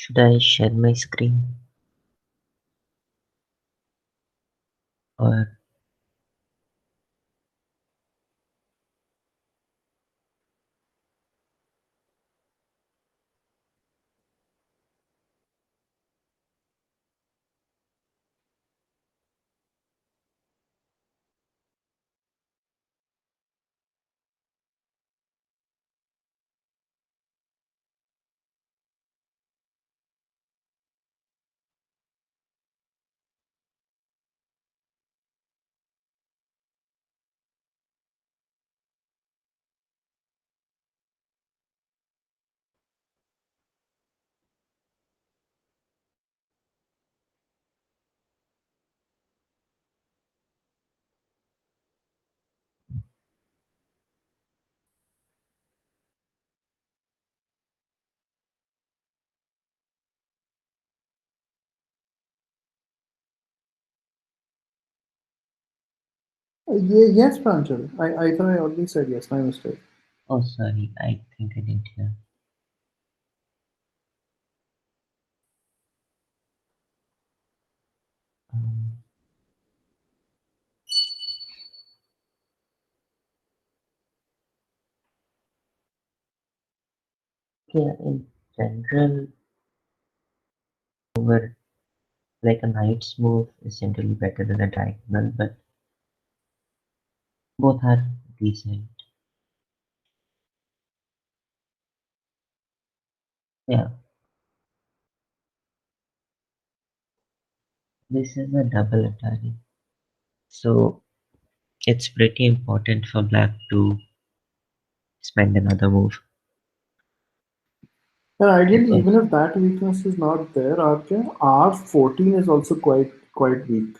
Should I share my screen? Or Yes, Pranjal. I thought I already said yes. My mistake. oh, sorry, I think I didn't hear. Um, yeah, in general, over like a knight's move is generally better than a diagonal, but both are decent. Yeah, this is a double Atari, so it's pretty important for black to spend another move And ideally, because even if that weakness is not there, Arghya, R14 is also quite weak.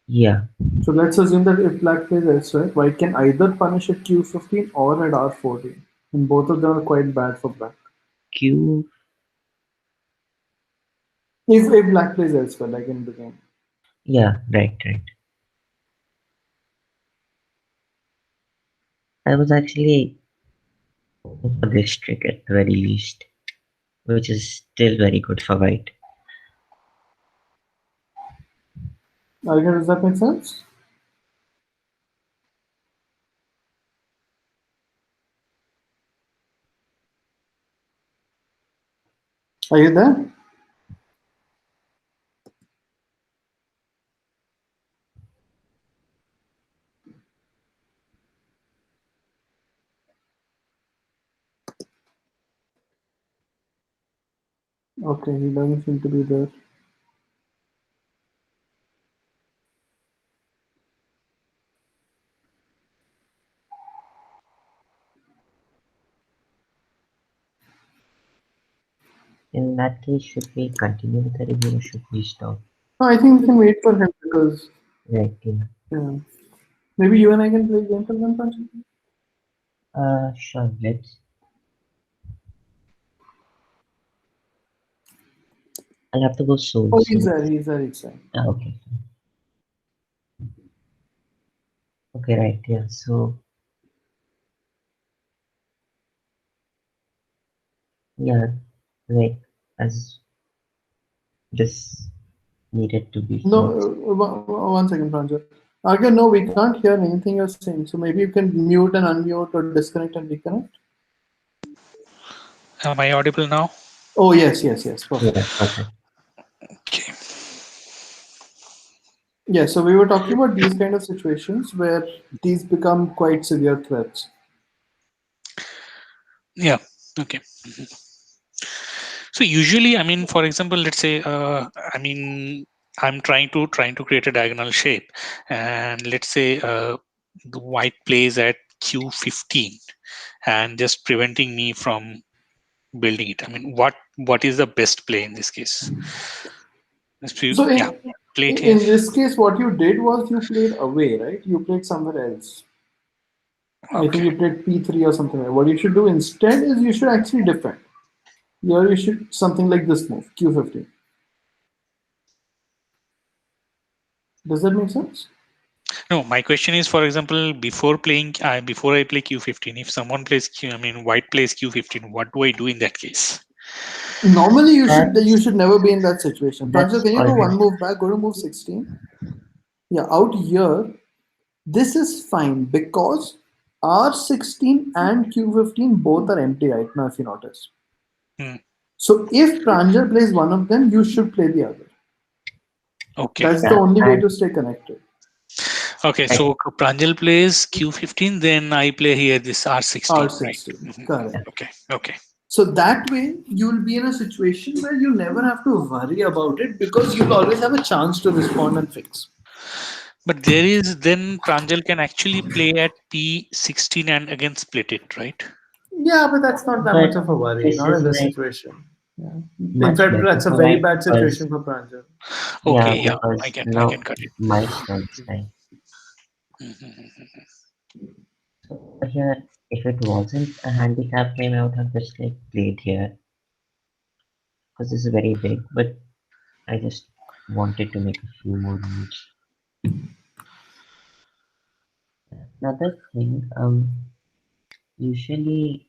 yeah, So let's assume that if black plays elsewhere, white can either punish at Q15 or at R14. And both of them are quite bad for black. Q, If black plays elsewhere, like in the game. yeah, right, right. I was actually hoping for this trick at the very least, which is still very good for white. Arghya, does that make sense? Are you there? Okay, he doesn't seem to be there. In that case, should we continue with the review or should we stop? No, I think we can wait for him because Right, yeah. yeah. Maybe you and I can play game for them, Pranjal? Sure, let's. I'll have to go soon, Oh, he's so. there, he's there, he's there. Okay. Okay, right, yeah. So, yeah, like, as this needed to be No, fixed. one second, Pranjal. Arghya, no, we can't hear anything you're saying. So maybe you can mute and unmute or disconnect and reconnect. Am I audible now? Oh, yes, perfect. Yeah, perfect. Okay. Yeah, so we were talking about these kind of situations where these become quite severe threats. Yeah. Okay. So usually, I mean, for example, let's say, I mean, I'm trying to create a diagonal shape, and let's say the white plays at Q15, and just preventing me from building it. I mean, what is the best play in this case? So Yeah, play it here. in this case, what you did was you played away, right? You played somewhere else. I think Okay. you played P3 or something like that. What you should do instead is you should actually defend. Here you should something like this move, Q15. Does that make sense? No, my question is, for example, before I play Q15, if someone plays I mean, white plays Q15, what do I do in that case? Normally, you That's should never be in that situation. Pranjal, that's can you go one already move back? Go to move 16. Yeah, out here, this is fine because R16 and Q15 both are empty right now, if you notice. Hmm. So if Pranjal plays one of them, you should play the other. Okay. That's the yeah, only way and to stay connected. Okay. like So Pranjal plays Q15, then I play here this R16, right? R16, Mhm. correct. Okay. Okay. So that way, you'll be in a situation where you never have to worry about it because you'll always have a chance to respond and fix. But there is then Pranjal can actually play at P16 and again split it, right? Yeah, but that's not that but much of a worry, this not in is this like situation. Yeah. In much fact, better that's a for very white bad because situation for Pranjal. yeah, Okay. Yeah. I because can. I can now cut it. my stone's time. Mhm. So here, if it wasn't a handicap game, I would have just like played here because this is very big. But I just wanted to make a few more moves. Another thing, usually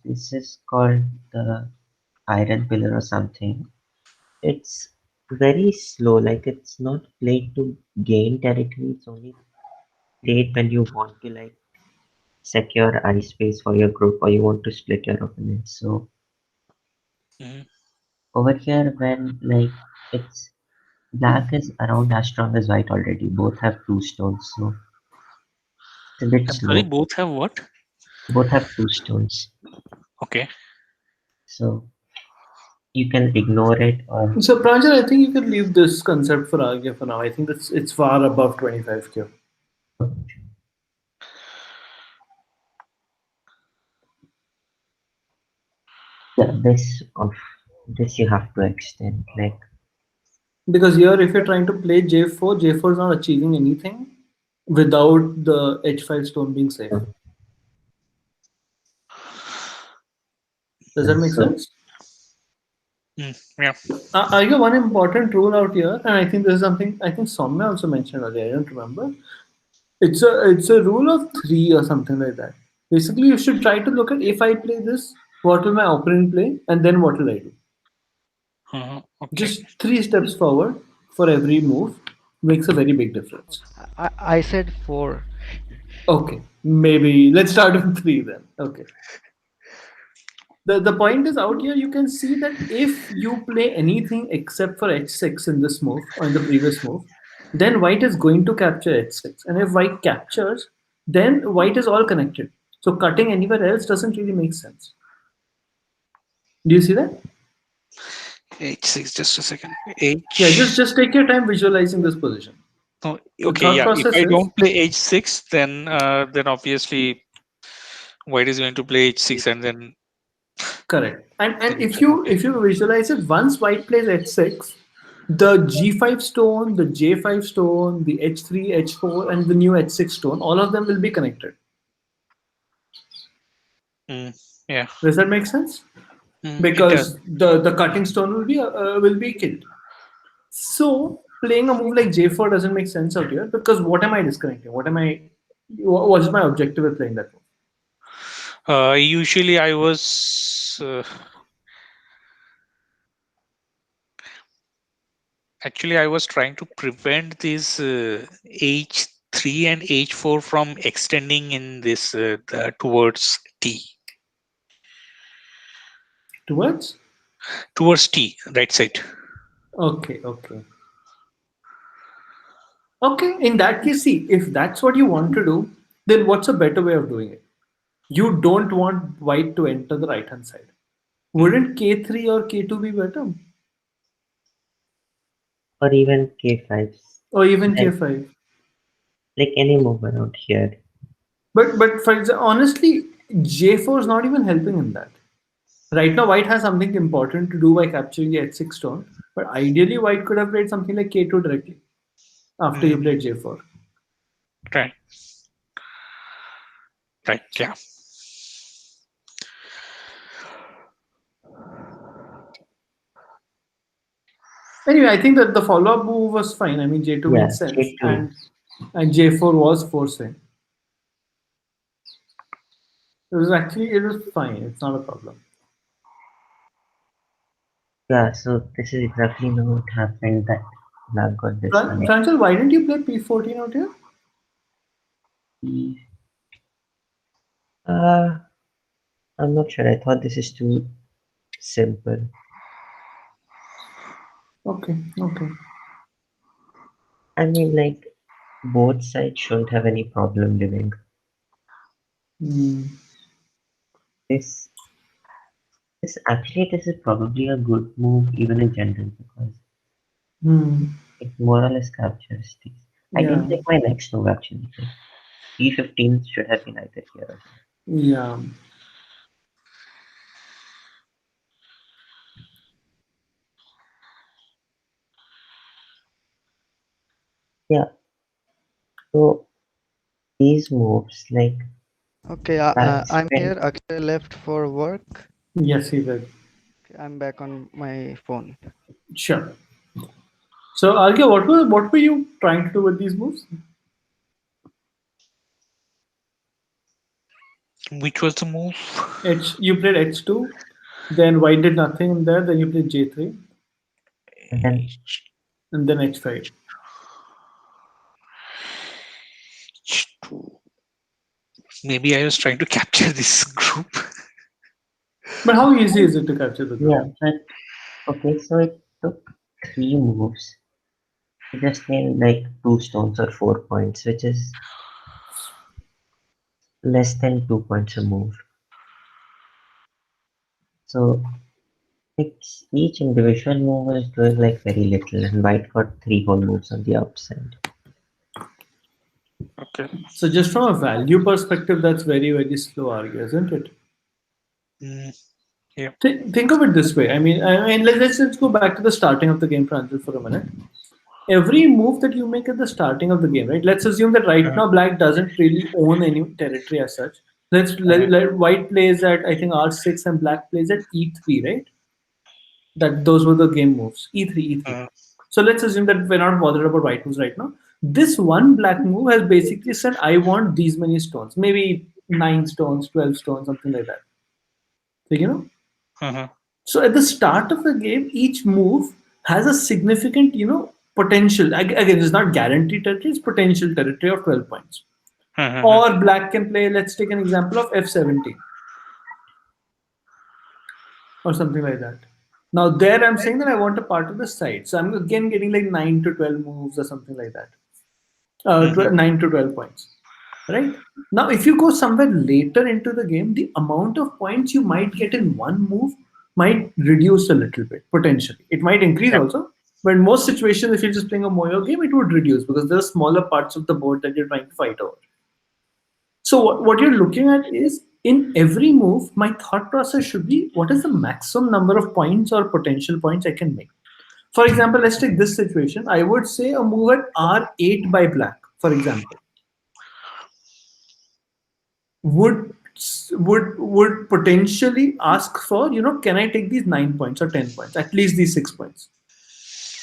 this is called the iron pillar or something. It's very slow, like it's not played to gain territory, it's only played when you want to like secure eye space for your group or you want to split your opponent. So Mhm. over here when like it's black is around as strong as white already. Both have two stones, so it's a bit I'm sorry. slow. Both have what? Both have two stones. Okay. So you can ignore it or So, Pranjal, I think you could leave this concept for Arghya for now. I think it's far above 25Q. yeah, this you have to extend. Like Because here, if you're trying to play J4, J4 is not achieving anything without the H5 stone being safe. uh, Does that make so sense? Yeah. I got one important rule out here, and I think this is something I think Soumya also mentioned earlier. I don't remember. It's a rule of three or something like that. Basically, you should try to look at if I play this, what will my opponent play, and then what will I do? Okay. Just three steps forward for every move makes a very big difference. I said four. Okay, maybe let's start with three then. Okay. The point is out here, you can see that if you play anything except for h6 in this move or in the previous move, then white is going to capture h6. And if white captures, then white is all connected. So cutting anywhere else doesn't really make sense. Do you see that? H6. Just a second. Yeah, H. just take your time visualizing this position. No, The okay. thought Yeah. If process I is don't play H6, then obviously white is going to play H6 and correct. And then if it's you okay. if you visualize it, once white plays h6, the g5 stone, the j5 stone, the h3, h4, and the new h6 stone, all of them will be connected. Mm, yeah. Does that make sense? It does. Because the cutting stone will be killed. So playing a move like j4 doesn't make sense out here because what am I disconnecting? What is my objective with playing that move? Usually I was actually I was trying to prevent this H3 and H4 from extending in this towards T, Towards? towards T, right side. Okay, okay. Okay, in that case, see, if that's what you want to do, then what's a better way of doing it? You don't want white to enter the right hand side. Mm, Wouldn't K3 or K2 be better? or even K5. Or even Like K5? like any move around here. But for example, honestly, J4 is not even helping in that. Right now, white has something important to do by capturing the H6 stone, but ideally, white could have played something like K2 directly after you mm, played J4. right, right, yeah. Anyway, I think that the follow up move was fine. I mean, J2 made Yeah, sense, K2. and J4 was forcing. It was fine. It's not a problem. Yeah, so this is exactly now what happened that Black got disconnected. Pranjal, why didn't you play P14 out here? Uh, I'm not sure. I thought this is too simple. Okay, okay. I mean, like, both sides shouldn't have any problem living. Hmm. This, this is probably a good move even in general because Hmm. it more or less captures these. I Yeah, didn't like my next move actually. Like, E15 should have been either here or here. yeah. Yeah, so these moves, like, Okay, Black I'm here. spent, Akshay left for work. Yes, he did. Okay, I'm back on my phone. Sure. So, Arghya, what were you trying to do with these moves? Which was the move? You played H2, then white did nothing in there, then you played J3, and then and then H5. Maybe I was trying to capture this group. But how easy is it to capture the group? yeah, but okay, so it took three moves to just gain like 2 stones or 4 points, which is less than 2 points a move. So it's each individual move is doing like very little, and white got three whole moves on the outside. Okay. So, just from a value perspective, that's very, very slow, Arghya, isn't it? Mm, yeah. Think of it this way. I mean, let's go back to the starting of the game, Pranjal, for a minute. Every move that you make at the starting of the game, right? Let's assume that right Uh, now Black doesn't really own any territory as such. uh, Let White plays at I think R6 and Black plays at E3, right? That those were the game moves. E3, E3. uh, So let's assume that we're not bothered about White moves right now. This one Black move has basically said, I want these many stones, maybe 9 stones, 12 stones, something like that. So uh, so at the start of the game, each move has a significant, potential. Again, it's not guaranteed territory; it's potential territory of 12 points. uh, Or black can play. Let's take an example of F17 or something like that. Now there, I'm saying that I want a part of the side, so I'm again getting like 9 to 12 moves or something like that. 9 to 12 points, right? Now, if you go somewhere later into the game, the amount of points you might get in one move might reduce a little bit potentially. It might increase yeah. also, but in most situations, if you're just playing a Moyo game, it would reduce because there are smaller parts of the board that you're trying to fight over. So, what you're looking at is in every move, my thought process should be what is the maximum number of points or potential points I can make. For example, let's take this situation. I would say a move at R8 by black, for example would would potentially ask for, can I take these 9 points or 10 points, at least these 6 points?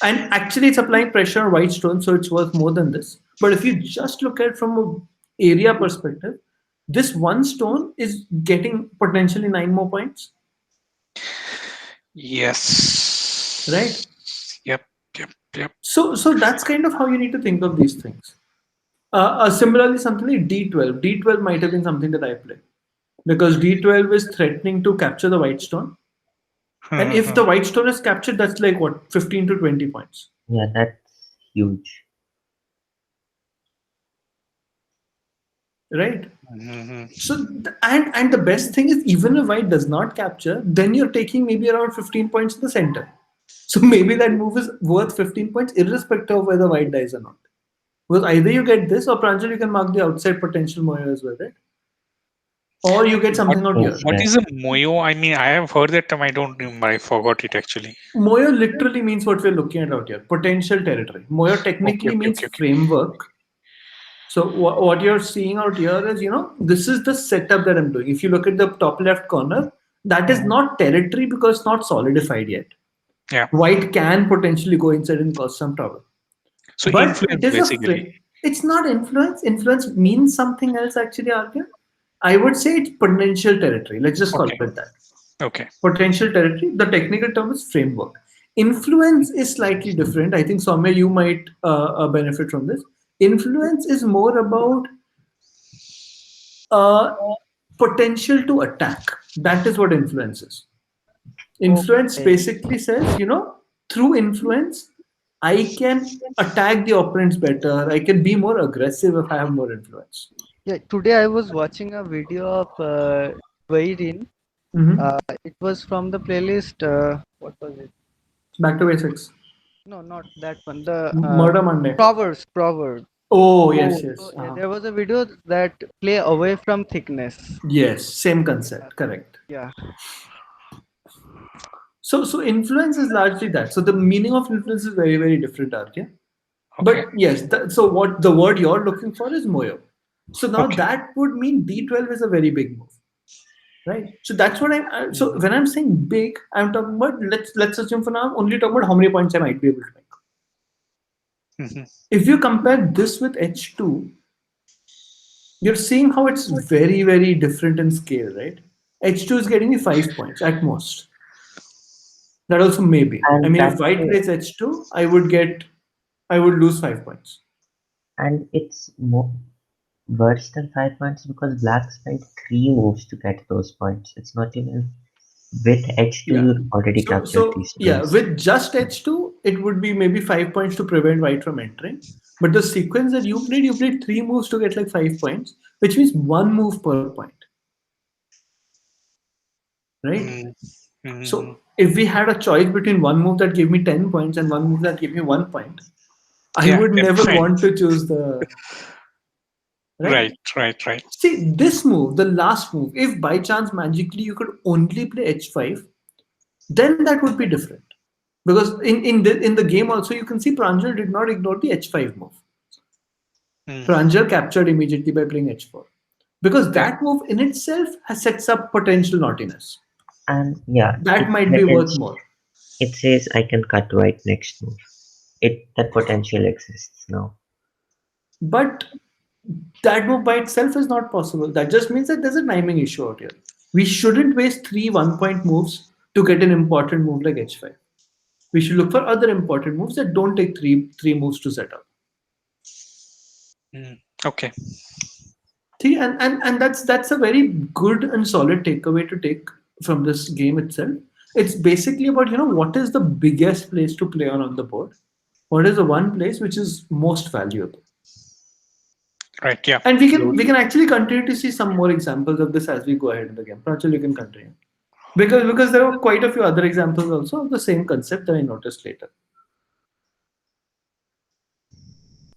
And actually, it's applying pressure on white stone, so it's worth more than this. But if you just look at it from a area perspective, this one stone is getting potentially 9 more points, right? Yes. Yep. Yep. Yep. So that's kind of how you need to think of these things. Similarly, something like D12. D12 might have been something that I played because D12 is threatening to capture the white stone. And if the white stone is captured, that's like what, 15 to 20 points, Yeah, that's huge. right? Mhm. So, and the best thing is, even if white does not capture, then you're taking maybe around 15 points in the center. So maybe that move is worth 15 points, irrespective of whether white dies or not. Because either you get this, or Pranjal, you can mark the outside potential Moyo as well, right? Or you get That something out seems here. What fair. is a moyo? I mean, I have heard that term. I don't remember. I forgot it actually. Moyo literally means what we're looking at out here, potential territory. Moyo Okay. technically Okay. means Okay. Okay. framework. So what you're seeing out here is, this is the setup that I'm doing. If you look at the top left corner, that is Mhm. not territory because it's not solidified yet. Yeah. White can potentially go inside and cause some trouble. So But it influence is basically. it's not influence. Influence means something else actually, Arghya. I would say it's potential territory. Let's just call Okay. it that. Okay. Potential territory. The technical term is framework. Influence is slightly different. I think Soumya, you might benefit from this. Influence is more about uh, potential to attack. That is what influence is. Influence Okay. basically says, through influence, I can attack the opponents better. I can be more aggressive if I have more influence. Yeah, today I was watching a video of Wairin. Hmm. It was from the playlist. What was it? Back to basics. No, not that one. The Murder Monday. Proverbs. Oh, yes, So yes. there was a video that play away from thickness. Yes, same concept. Correct. Yeah. So influence is largely that. So the meaning of influence is very, very different, Arghya. Okay. But yes, so what the word you're looking for is moyo. So now Okay. that would mean D12 is a very big move, right? So that's what so Mhm. when I'm saying big, I'm talking about let's assume for now I'm only talking about how many points I might be able to make. Hmm. If you compare this with H2, you're seeing how it's very, very different in scale, right? H2 is getting me 5 points at most. That also maybe. I And mean, if that white too, plays H2, I would lose 5 points. and it's more worse than 5 points because black spent 3 moves to get those points. It's not even with H2 Yeah. you already captured So these yeah, space. with just H2, it would be maybe 5 points to prevent white from entering. But the sequence that you played 3 moves to get like 5 points, which means one move per point, right? Mm-hmm. So if we had a choice between one move that gave me 10 points and one move that gave me 1 point, I Yeah, would never right, want to choose the right. right, right, right. See, this move, the last move, if by chance magically you could only play H5, then that would be different. Because in the game also you can see Pranjal did not ignore the H5 move. Mm, Pranjal captured immediately by playing H4. Because yeah. that move in itself sets up potential naughtiness. And yeah, That it might be worth threatens, more. it says I can cut white next move. It That potential exists now. But that move by itself is not possible. That just means that there's a timing issue out here. We shouldn't waste 3 1 point moves to get an important move like H5. We should look for other important moves that don't take three moves to set up. Mm, okay. See, and that's a very good and solid takeaway to take from this game itself. It's basically about what is the biggest place to play on the board. What is the one place which is most valuable? Right. Yeah. And we can actually continue to see some more examples of this as we go ahead in the game. Pranchal, you can continue. Because there are quite a few other examples also of the same concept that I noticed later.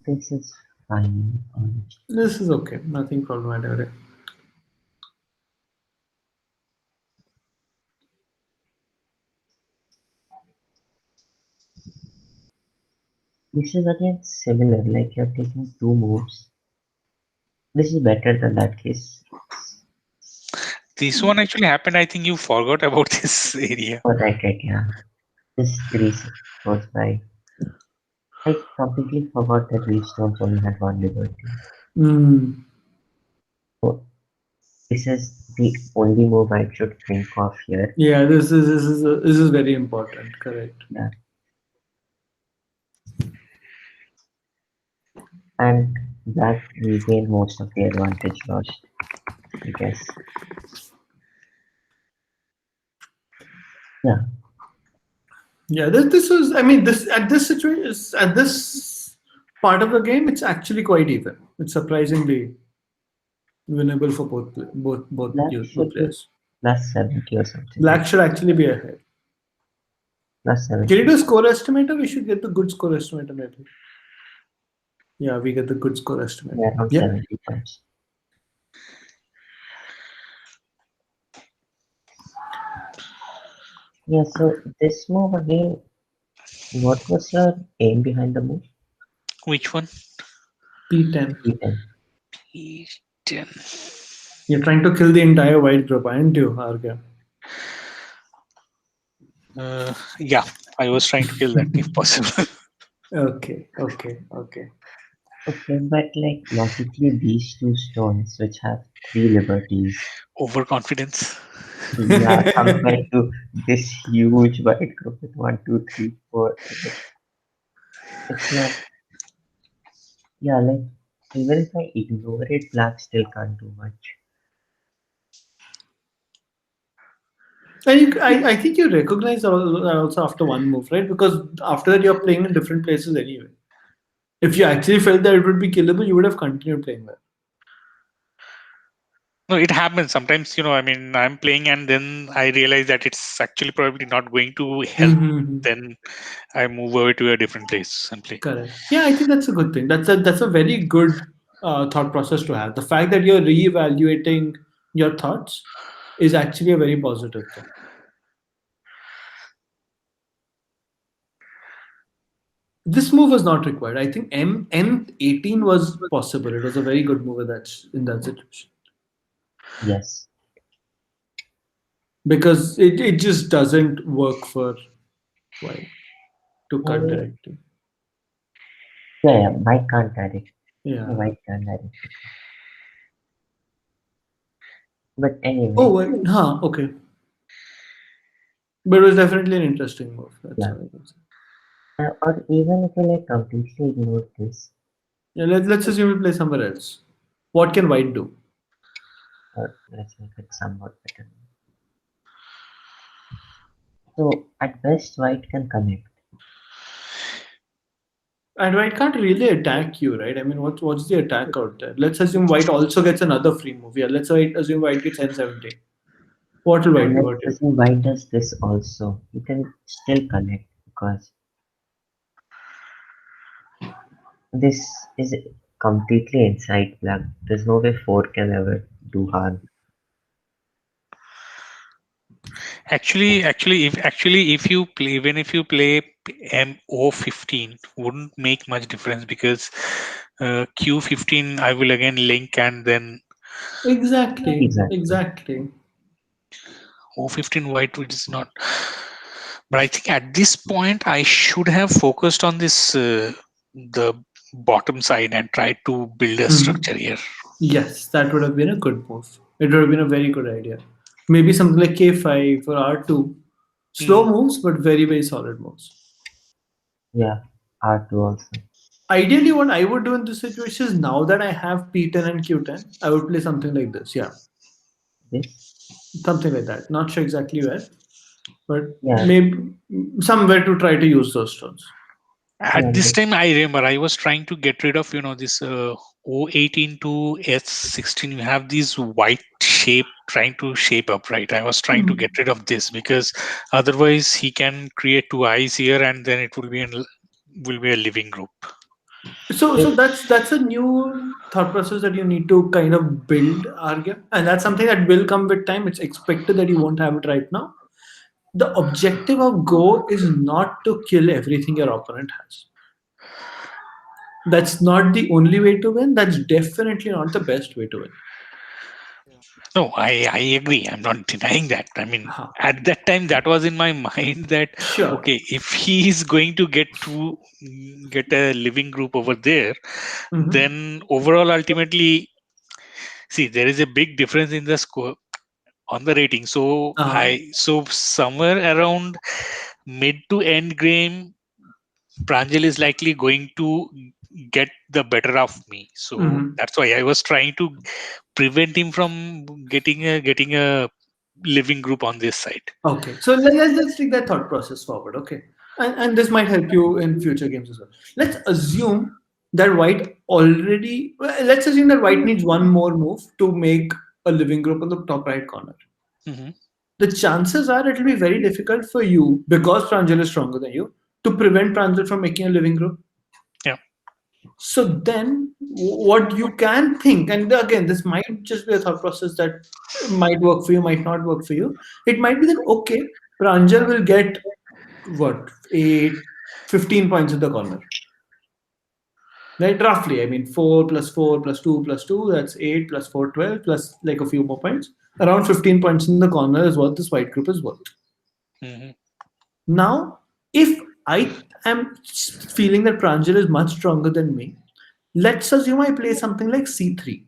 This is fine. This is okay, nothing problematic. This is again similar, like you're taking 2 moves. This is better than that case. This one actually happened. I think you forgot about this area. Oh, right, yeah. This 3 goes by. I completely forgot that Restones only had one liberty. Mm. So this is the only move I should think of here. Yeah, this is very important. Correct. Yeah. And Black regained most of the advantage lost, I guess. Yeah. Yeah, this was. I mean, this at this situation, at this part of the game, it's actually quite even. It's surprisingly winnable for Black both should be players. plus 70 or something, Black right? should actually be ahead. Plus Can you 70. do score estimator? We should get the good score estimator maybe. Yeah, we get the good score estimator. Yeah, around Yeah. 70 points. Yeah, so this move again, what was your aim behind the move? Which one? P10. P10. P10. You're trying to kill the entire white group, aren't you, Arghya? Yeah, I was trying to kill that if possible. Okay. Okay, but like logically, these two stones, which have 3 liberties, Overconfidence. Yeah, compared to this huge white group with one, two, three, four. It's not, yeah, like even if I ignore it, black still can't do much. And I think you recognize also after one move, right? Because after that you're playing in different places anyway. If you actually felt that it would be killable, you would have continued playing there. No, it happens sometimes. I mean, I'm playing and then I realize that it's actually probably not going to help. Mm-hmm. Then I move over to a different place and play. Correct. Yeah, I think that's a good thing. That's a very good thought process to have. The fact that you're reevaluating your thoughts is actually a very positive thing. This move was not required. I think N18 was possible. It was a very good move in that situation Yes. because it just doesn't work for white to cut Uh, directly. yeah, yeah, white can't direct. Yeah, Yeah. white can't direct. But Oh, anyway, wait. Huh. Okay. But it was definitely an interesting move. That's yeah. all I can say. Or even if you like completely ignore this, Yeah. Let's assume we play somewhere else. What can white do? or let's make it somewhat better. So at best, white can connect. And white can't really attack you, right? I mean, what's the attack out there? Let's assume white also gets another free move. Yeah, assume white gets N17. What will white And do let's out here? assume white does this also. You can still connect because this is completely inside black. There's no way four can ever do harm. If you play, even if you play MO15, wouldn't make much difference because Q15 I will again link and then Exactly. Exactly. Exactly. O15 white, which is not. But I think at this point I should have focused on this the bottom side and tried to build a Mhm. structure here. Yes, that would have been a good move. It would have been a very good idea. Maybe something like K5 or R2. Slow Hmm. moves, but very, very solid moves. Yeah, R2 also. Ideally, what I would do in this situation is now that I have P10 and Q10, I would play something like this. Yeah, This? something like that. Not sure exactly where, but Yeah, maybe somewhere to try to use those stones. At yeah, this this, time, I remember I was trying to get rid of this O18 to S16. You have these white shape trying to shape up, right? I was trying to Mhm. get rid of this because otherwise he can create two eyes here, and then it will be a living group. So this, that's a new thought process that you need to kind of build, Arghya, and that's something that will come with time. It's expected that you won't have it right now. The objective of Go is not to kill everything your opponent has. That's not the only way to win. That's definitely not the best way to win. No, I agree. I'm not denying that. I mean, Huh. at that time, that was in my mind that Sure. okay, if he is going to get a living group over there, Mhm. then overall, ultimately, see, there is a big difference in the score on the rating. Uh, So somewhere around mid to end game, Pranjal is likely going to get the better of me. So mhm. that's why I was trying to prevent him from getting a living group on this side. Okay, so let's take that thought process forward. Okay, and this might help you in future games as well. Let's assume that white already. Well, let's assume that white needs one more move to make a living group on the top right corner. Hmm. The chances are it will be very difficult for you because Pranjal is stronger than you to prevent Pranjal from making a living group. Yeah. So then, what you can think, and again, this might just be a thought process that might work for you, might not work for you. It might be that okay, Pranjal will get what 15 points in the corner, right? Roughly, I mean, 4 plus 4 plus 2 plus 2, that's 8 plus 4, 12, plus like a few more points. Around 15 points in the corner is what this white group is worth. Hmm. Now, if I am feeling that Pranjal is much stronger than me, let's assume I play something like C3.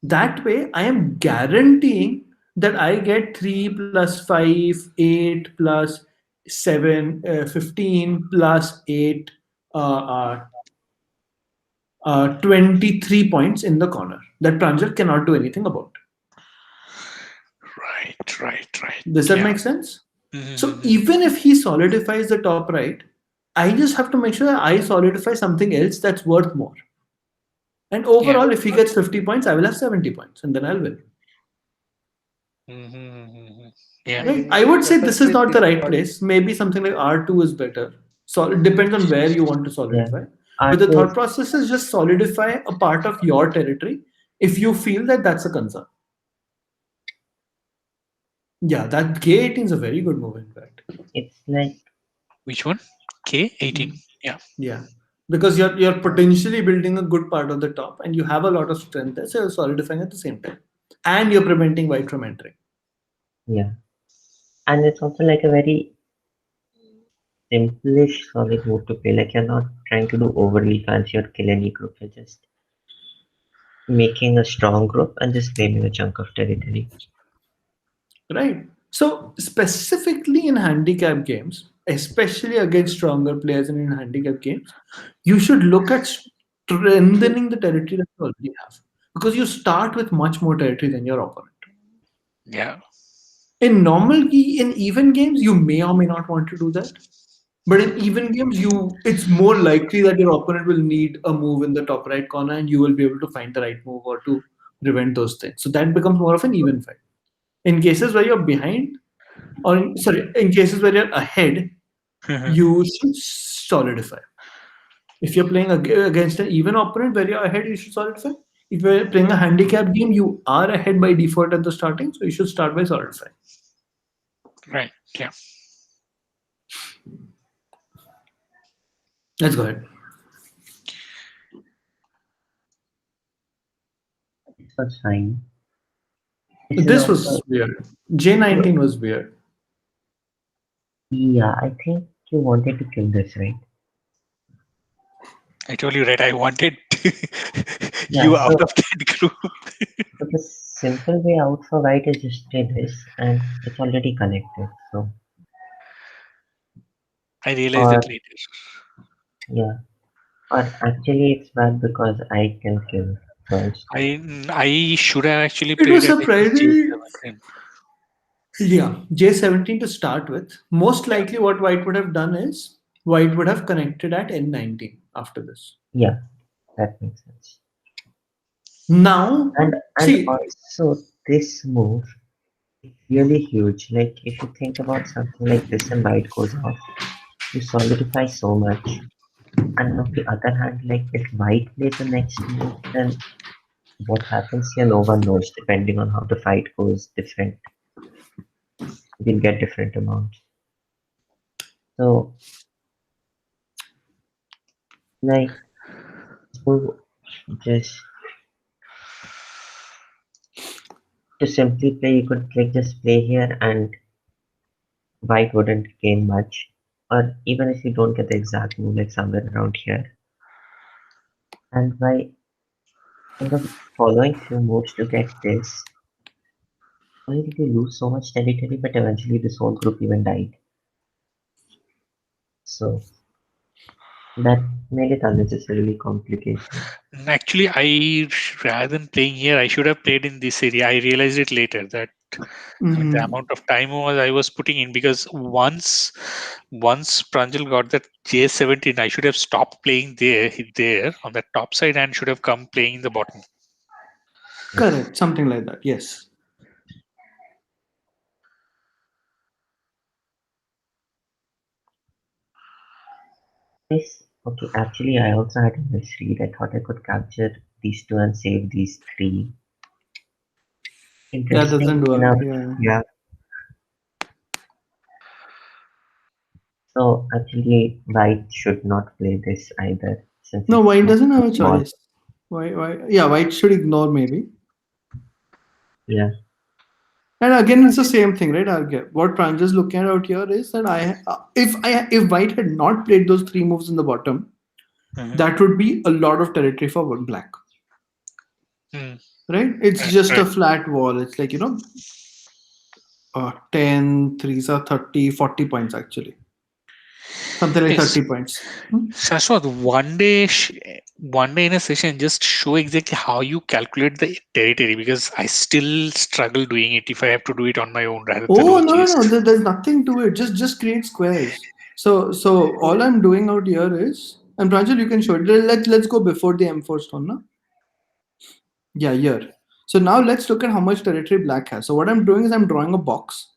That way, I am guaranteeing that I get 3 plus 5, 8 plus 7, 15 plus 8, uh, uh, 23 points in the corner that Pranjal cannot do anything about. Right, right, right. Does that Yeah. make sense? So Mhm. even if he solidifies the top right, I just have to make sure that I solidify something else that's worth more. And Yeah. overall, if he gets 50 points, I will have 70 points and then I'll win. Mhm. Yeah. So Right? you I need would to say prefer this is with not this the right sort. place. Maybe something like R2 is better. So it depends on where you want to Yeah. solidify. But the R2 thought is, process is just solidify a part of your territory if you feel that that's a concern. Yeah, that K18 is a very good move, in fact. it's like, Which one? K18. Mm. Yeah. Yeah, because you're potentially building a good part of the top, and you have a lot of strength there, so you're solidifying at the same time, and you're preventing white from entering. yeah. And it's also like a very simplish solid move to play. Like you're not trying to do overly fancy or kill any group. You're just making a strong group and just claiming a chunk of territory. Right. So specifically in handicap games, especially against stronger players and in handicap games, you should look at strengthening the territory that you already have, because you start with much more territory than your opponent. Yeah. In even games, you may or may not want to do that. But in even games, it's more likely that your opponent will need a move in the top right corner, and you will be able to find the right move or to prevent those things. So that becomes more of an even fight. In cases where you're behind, or sorry, in cases where you're ahead, Mhm. you should solidify. If you're playing against an even opponent where you're ahead, you should solidify. If you're playing a handicap game, you are ahead by default at the starting, so you should start by solidifying. Right. Yeah. Let's go ahead. It was fine. This is This also, was weird. J19 was weird. yeah, I think you wanted to kill this, right? I told you, right? I wanted Yeah, you out of that group. so the simple way out for white is just play this and it's already connected. So, I realized or it later. yeah, or actually it's bad because I can kill first. I should have actually It played was at surprising. J17. Yeah, J17 to start with. Most likely, what White would have done is White would have connected at N19 after this. Yeah, that makes sense. Now, And see, also this move is really huge. Like if you think about something like this and white goes off, you solidify so much. And on the other hand, like if white plays the next move, then what happens here no one knows. Depending on how the fight goes, different we'll get different amounts. So like so just to simply play you could like just play here and white wouldn't gain much. Or even if you don't get the exact move like somewhere around here. And by in the following few moves to get this, only did you lose so much territory, but eventually this whole group even died. So that made it unnecessarily complicated. Actually, rather than playing here, I should have played in this area. I realized it later that the mm, amount of time I was putting in, because once Pranjal got that J17, I should have stopped playing there on the top side and should have come playing in the bottom. correct, something like that. Yes. This okay, actually I also had a misread. I thought I could capture these two and save these three. That Interesting doesn't work. enough, Yeah. yeah. So actually white should not play this either since No, it's White too doesn't have a small. choice. Why? Yeah, White should ignore maybe. Yeah. And again, it's the same thing, right? Arghya. What Pranjal is looking at out here is that if White had not played those three moves in the bottom, Mhm. that would be a lot of territory for black. Hmm. right? It's Right, just a right. flat wall. It's like, 10, 3s are 30, 40 points actually. Something like Yes. 30 points. Hmm? Shashwat, one day in a session, just show exactly how you calculate the territory, because I still struggle doing it if I have to do it on my own rather than Oh, no, no, no. OGS. There's nothing to it. Just create squares. So all I'm doing out here is, and Pranjal, you can show it. Let's go before the M4 stone, no? Yeah, here. So now let's look at how much territory black has. So what I'm doing is I'm drawing a box.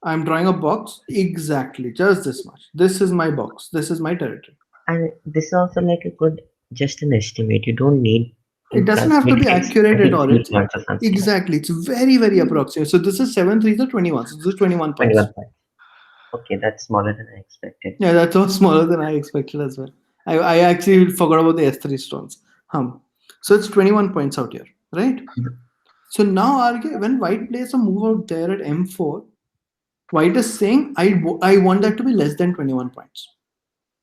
I'm drawing a box exactly just this much. This is my box. This is my territory. And this is also like a good, just an estimate. You don't need It to doesn't have to calculate be accurate at exactly all. 3 points or something. Exactly. It's very, very approximate. So this is 7 3s are 21. So this is 21 points. 21 points. Okay, that's smaller than I expected. Yeah, that was smaller than I expected as well. I actually forgot about the S3 stones. So it's 21 points out here, right? So now when white plays a move out there at M4, white is saying I want that to be less than 21 points.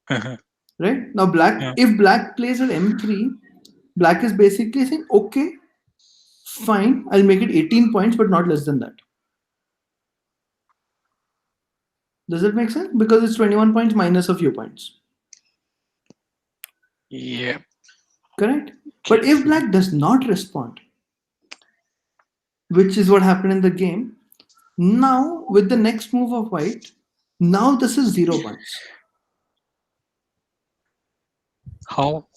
Uh-huh. Right? Now Yeah. if black plays at M3, black is basically saying, okay, fine, I'll make it 18 points, but not less than that. Does that make sense? Because it's 21 points minus a few points. Yeah. Correct? Okay. But if black does not respond, which is what happened in the game, now with the next move of white, now this is 0 points. How?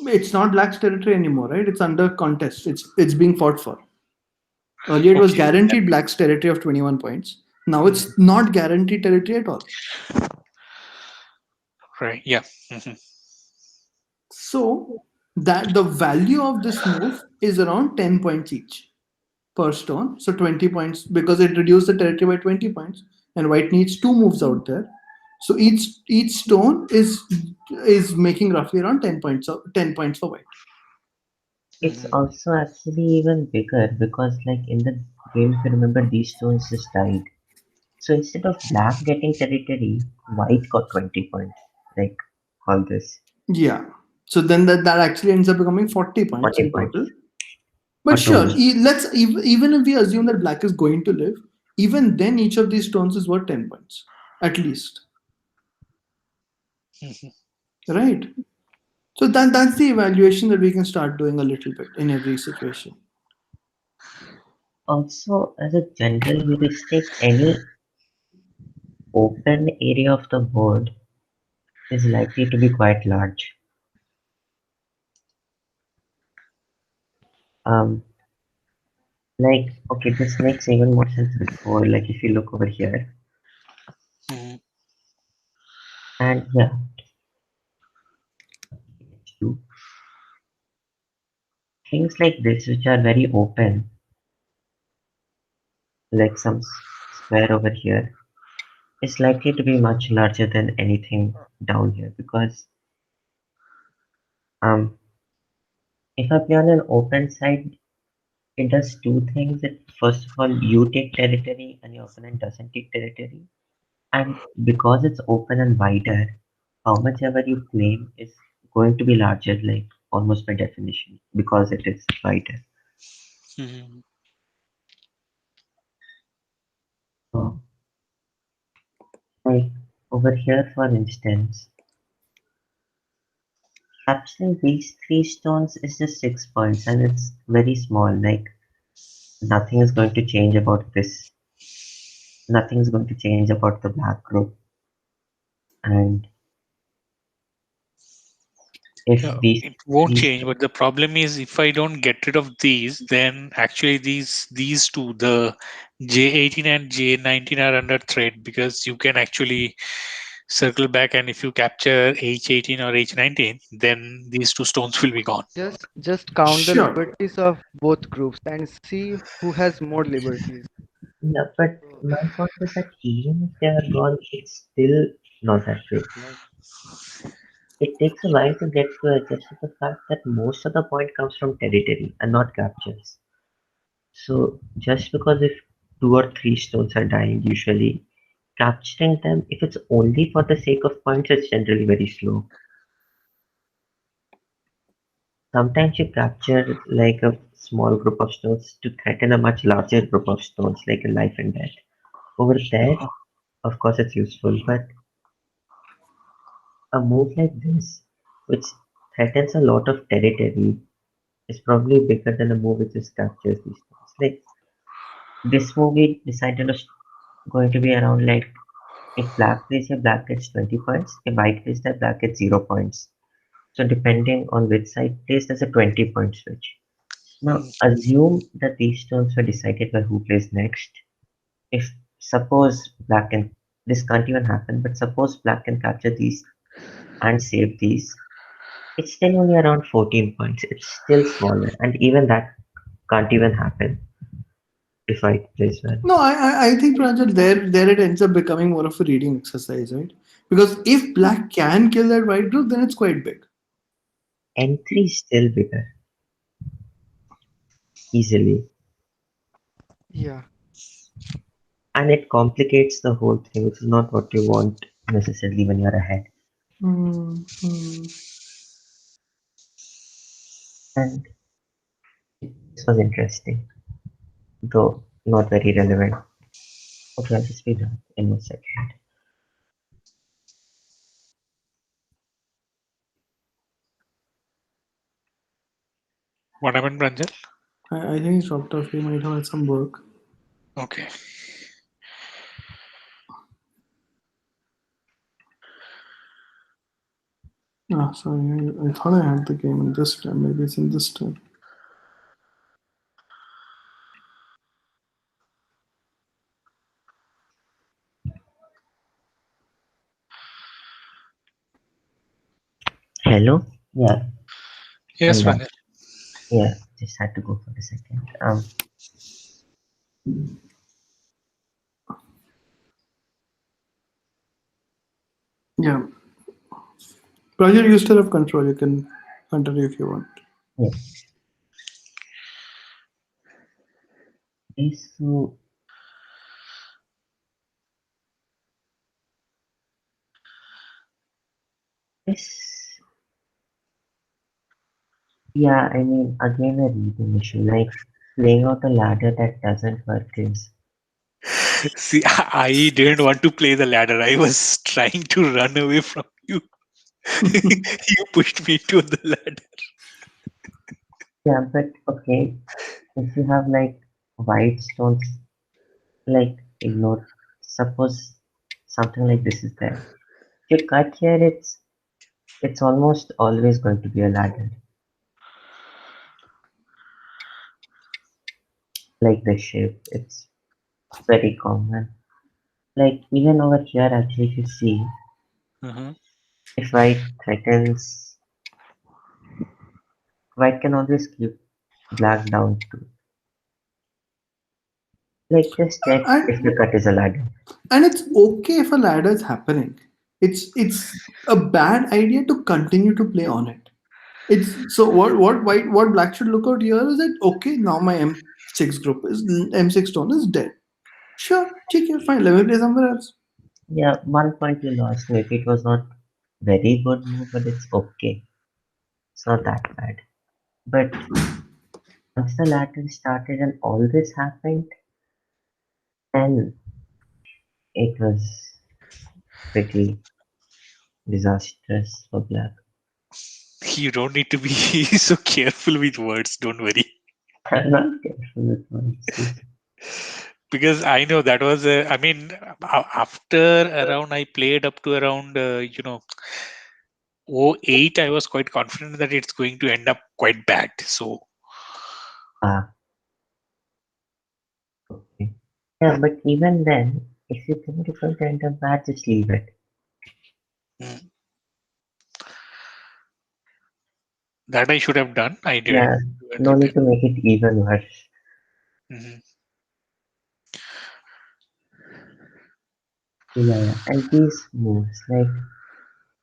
It's not black's territory anymore, right? It's under contest. It's being fought for. Earlier it was Okay. guaranteed black's territory of 21 points. Now Mhm. it's not guaranteed territory at all. Right. Yeah. Mhm. So that the value of this move is around 10 points each per stone. So 20 points because it reduced the territory by 20 points, and white needs two moves out there. So each stone is making roughly around 10 points 10 points for white. It's Mhm. also actually even bigger because, like in the game, if you remember, these stones just died. So instead of black getting territory, white got 20 points. Like all this, Yeah. So then that actually ends up becoming 40 points 40 in points total. But for two sure, moves. even if we assume that black is going to live, even then each of these stones is worth 10 points at least, Mhm. right? So that's the evaluation that we can start doing a little bit in every situation. Also, as a general heuristic, any open area of the board is likely to be quite large. Um, like, okay, this makes even more sense before, like if you look over here, Mhm. and yeah, you- things like this which are very open, like some square over here, is likely to be much larger than anything down here because um, if I play on an open side, it does two things. It first of all, you take territory and your opponent doesn't take territory. And because it's open and wider, how much ever you claim is going to be larger, like almost by definition, because it is wider. Mhm. So, like over here, for instance, capturing these three stones is just 6 points, and it's very small. Like nothing is going to change about this. Nothing is going to change about the black group. And if Yeah, these it won't three, change, but the problem is if I don't get rid of these, then actually these two, the J18 and J19 are under threat, because you can actually circle back, and if you capture H18 or H19, then these two stones will be gone. Just count the Sure. liberties of both groups and see who has more liberties. yeah, but So my point is that even if they are gone, it's still not that big. Like it takes a while to get to adjust to the fact that most of the point comes from territory and not captures. So just because if two or three stones are dying, usually capturing them, if it's only for the sake of points, it's generally very slow. Sometimes you capture like a small group of stones to threaten a much larger group of stones, like a life and death. Over there, of course, it's useful, but a move like this, which threatens a lot of territory, is probably bigger than a move which just captures these stones. Like this movie decided was going to be around like if black plays here, black gets 20 points. If white plays there, black gets 0 points. So depending on which side plays, there's a 20-point switch. Now Mm. assume that these stones were decided by who plays next. If suppose black can, this can't even happen, but suppose black can capture these and save these, it's still only around 14 points. It's still smaller, and even that can't even happen if white plays well. No, I think Pranjal, there it ends up becoming more of a reading exercise, right? Because if black can kill that white group, then it's quite big. N3 is still bigger, easily, Yeah. and it complicates the whole thing, which is not what you want necessarily when you're ahead. Hmm. And this was interesting, though not very relevant. Okay, I'll just be done in a second. What happened, Pranjal? I think he's dropped off. He might have had some work. Okay. Ah, sorry. I thought I had the game in this time. Maybe it's in this time. Hello? Yeah, Yes, I'm back. Pranjal. Yeah, just had to go for a second. Yeah. Pranjal, you still have control. You can continue if you want. Yeah. So this, yeah, I mean, again, a reading issue. Like playing out a ladder that doesn't work is, See, I didn't want to play the ladder. I was trying to run away from you. You pushed me to the ladder. yeah, but okay, if you have like white stones, like ignore, suppose something like this is there. If you cut here, it's almost always going to be a ladder, like this shape. It's very common. Like even over here, actually, if you see, Uh-huh. if white threatens, white can always keep black down too. Like just check if the And cut is a ladder. it's okay if a ladder is happening. It's a bad idea to continue to play on it. It's so what black should look out here is that okay, now my M6 group is M6 stone is dead. Sure, okay, fine. Let me play somewhere else. Yeah, 1 point you lost. Maybe it was not very good move, but it's okay. It's not that bad. But once the ladder started and all this happened, then it was pretty disastrous for black. You don't need to be so careful with words. Don't worry. I'm not careful with words. Because I know that was, I mean, after around, I played up to around, 08, I was quite confident that it's going to end up quite bad. So, Ah, okay. Yeah, but even then, if you think it's going to end up bad, just leave it. mm, that I should have done. I didn't Yeah, do it no at that. need to make it even worse. Mhm. Yeah, yeah. And these moves, like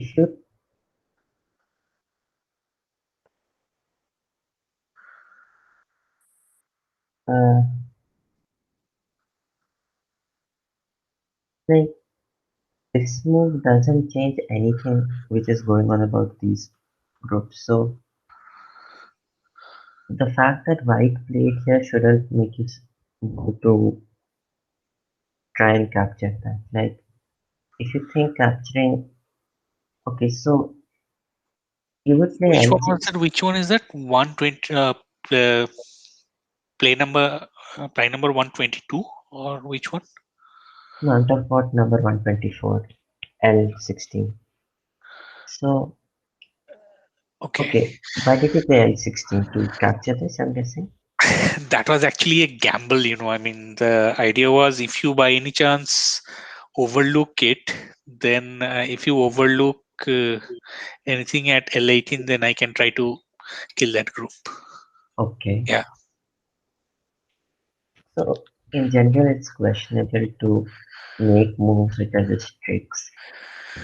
if you uh like this move doesn't change anything which is going on about these groups. So The fact that white played here shouldn't make you go to try and capture that. Like, if you think capturing, okay, so you would play Which one was L6, that? Which one is that? 120 uh, play number 122 or which one? no, I'm talking about number 124, L16. So, Okay. okay, why did you play L16 to capture this? I'm guessing. That was actually a gamble, I mean, the idea was if you by any chance overlook it, then if you overlook anything at L18, then I can try to kill that group. Okay, Yeah. so in general, it's questionable to make moves which are just tricks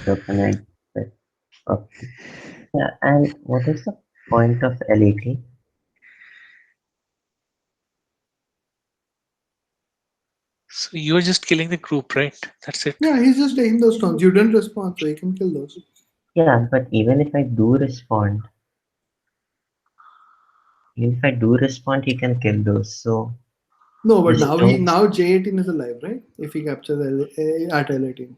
to opponent. But okay, yeah, and what is the point of L18? So you're just killing the group, right? That's it. Yeah, he's just taking those stones. You didn't respond, so he can kill those. Yeah, but even if I do respond, he can kill those. So No, the but stones. now J18 is alive, right? If he captures at L18.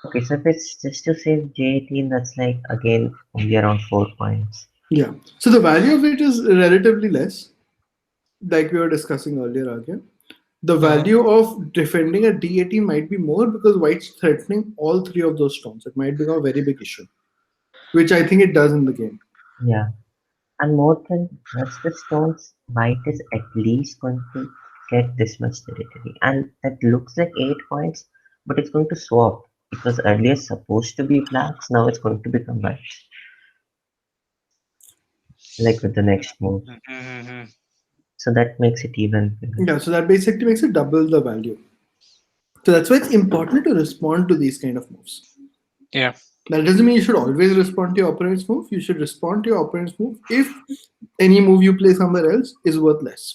Okay, so if it's just to save J18, that's like again only around 4 points. Yeah. So the value of it is relatively less, like we were discussing earlier, Arghya. The Uh-huh. value of defending a D18 might be more because white's threatening all three of those stones. It might become a very big issue, which I think it does in the game. Yeah, and more than just the stones, white is at least going to get this much territory, and that looks like 8 points, but it's going to swap. It was earlier supposed to be blacks, now it's going to become whites, like with the next move. Mhm. So that makes it even bigger. Yeah, so that basically makes it double the value. So that's why it's important to respond to these kind of moves. Yeah. That doesn't mean you should always respond to your opponent's move. You should respond to your opponent's move if any move you play somewhere else is worth less.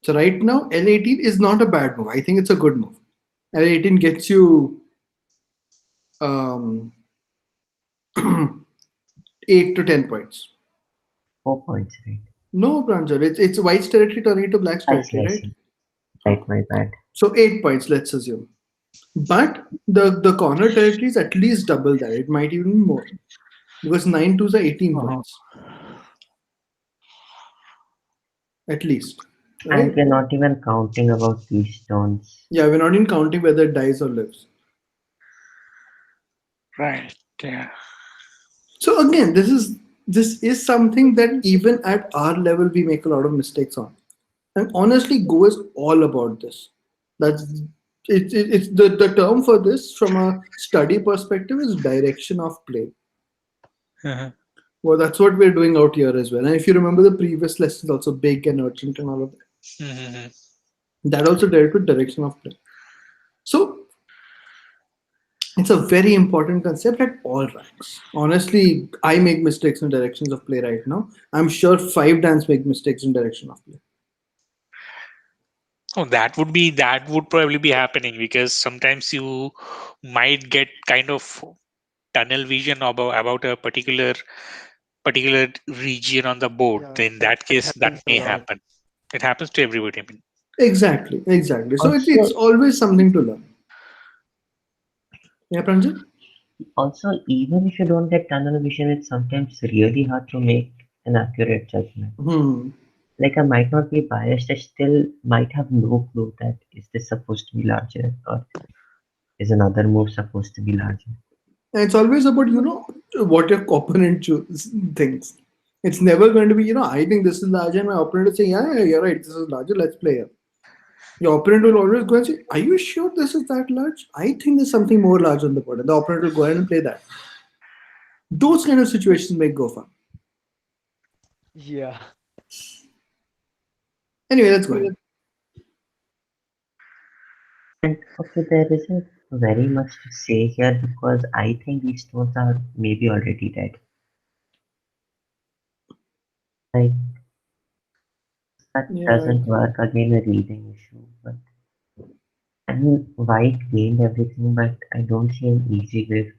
So right now, L18 is not a bad move. I think it's a good move. L18 gets you um, 8 to 10 points. 4 points, right? No, Pranjal, it's white's territory turning into black's I see, territory, I right? see. Right, my bad. So 8 points, let's assume. But the corner territory is at least double that. It might even be more because 9 twos are 18 Uh-huh. points at least, And right? we're not even counting about these stones. Yeah, we're not even counting whether it dies or lives. Right. Yeah. So again, this is something that even at our level we make a lot of mistakes on. And honestly, Go is all about this. That's it's the term for this from a study perspective is direction of play. Uh-huh. Well, that's what we're doing out here as well. And if you remember the previous lessons, also big and urgent and all of that, Mhm. that also dealt with direction of play. So it's a very important concept at all ranks. Honestly, I make mistakes in directions of play right now. I'm sure five dance make mistakes in direction of play. Oh, that would probably be happening because sometimes you might get kind of tunnel vision about a particular region on the board. Yeah, In that that case, that happens a may lot. happen. It happens to everybody. I mean, Exactly, exactly. So it's Also, always something to learn. Yeah, Pranjal? also, even if you don't get tunnel vision, it's sometimes really hard to make an accurate judgment. Hmm. Like I might not be biased, I still might have no clue that is this supposed to be larger or is another move supposed to be larger. And it's always about, what your opponent thinks. It's never going to be, I think this is larger, and my opponent will say, yeah, yeah, you're right, this is larger, let's play here. Your opponent will always go and say, are you sure this is that large? I think there's something more large on the board. And the opponent will go ahead and play that. Those kind of situations make go fun. Yeah. Anyway, let's go ahead. And okay, there isn't very much to say here because I think these stones are maybe already dead. Like that Yeah, doesn't work again a reading issue. But I mean white gained everything, but I don't see an easy way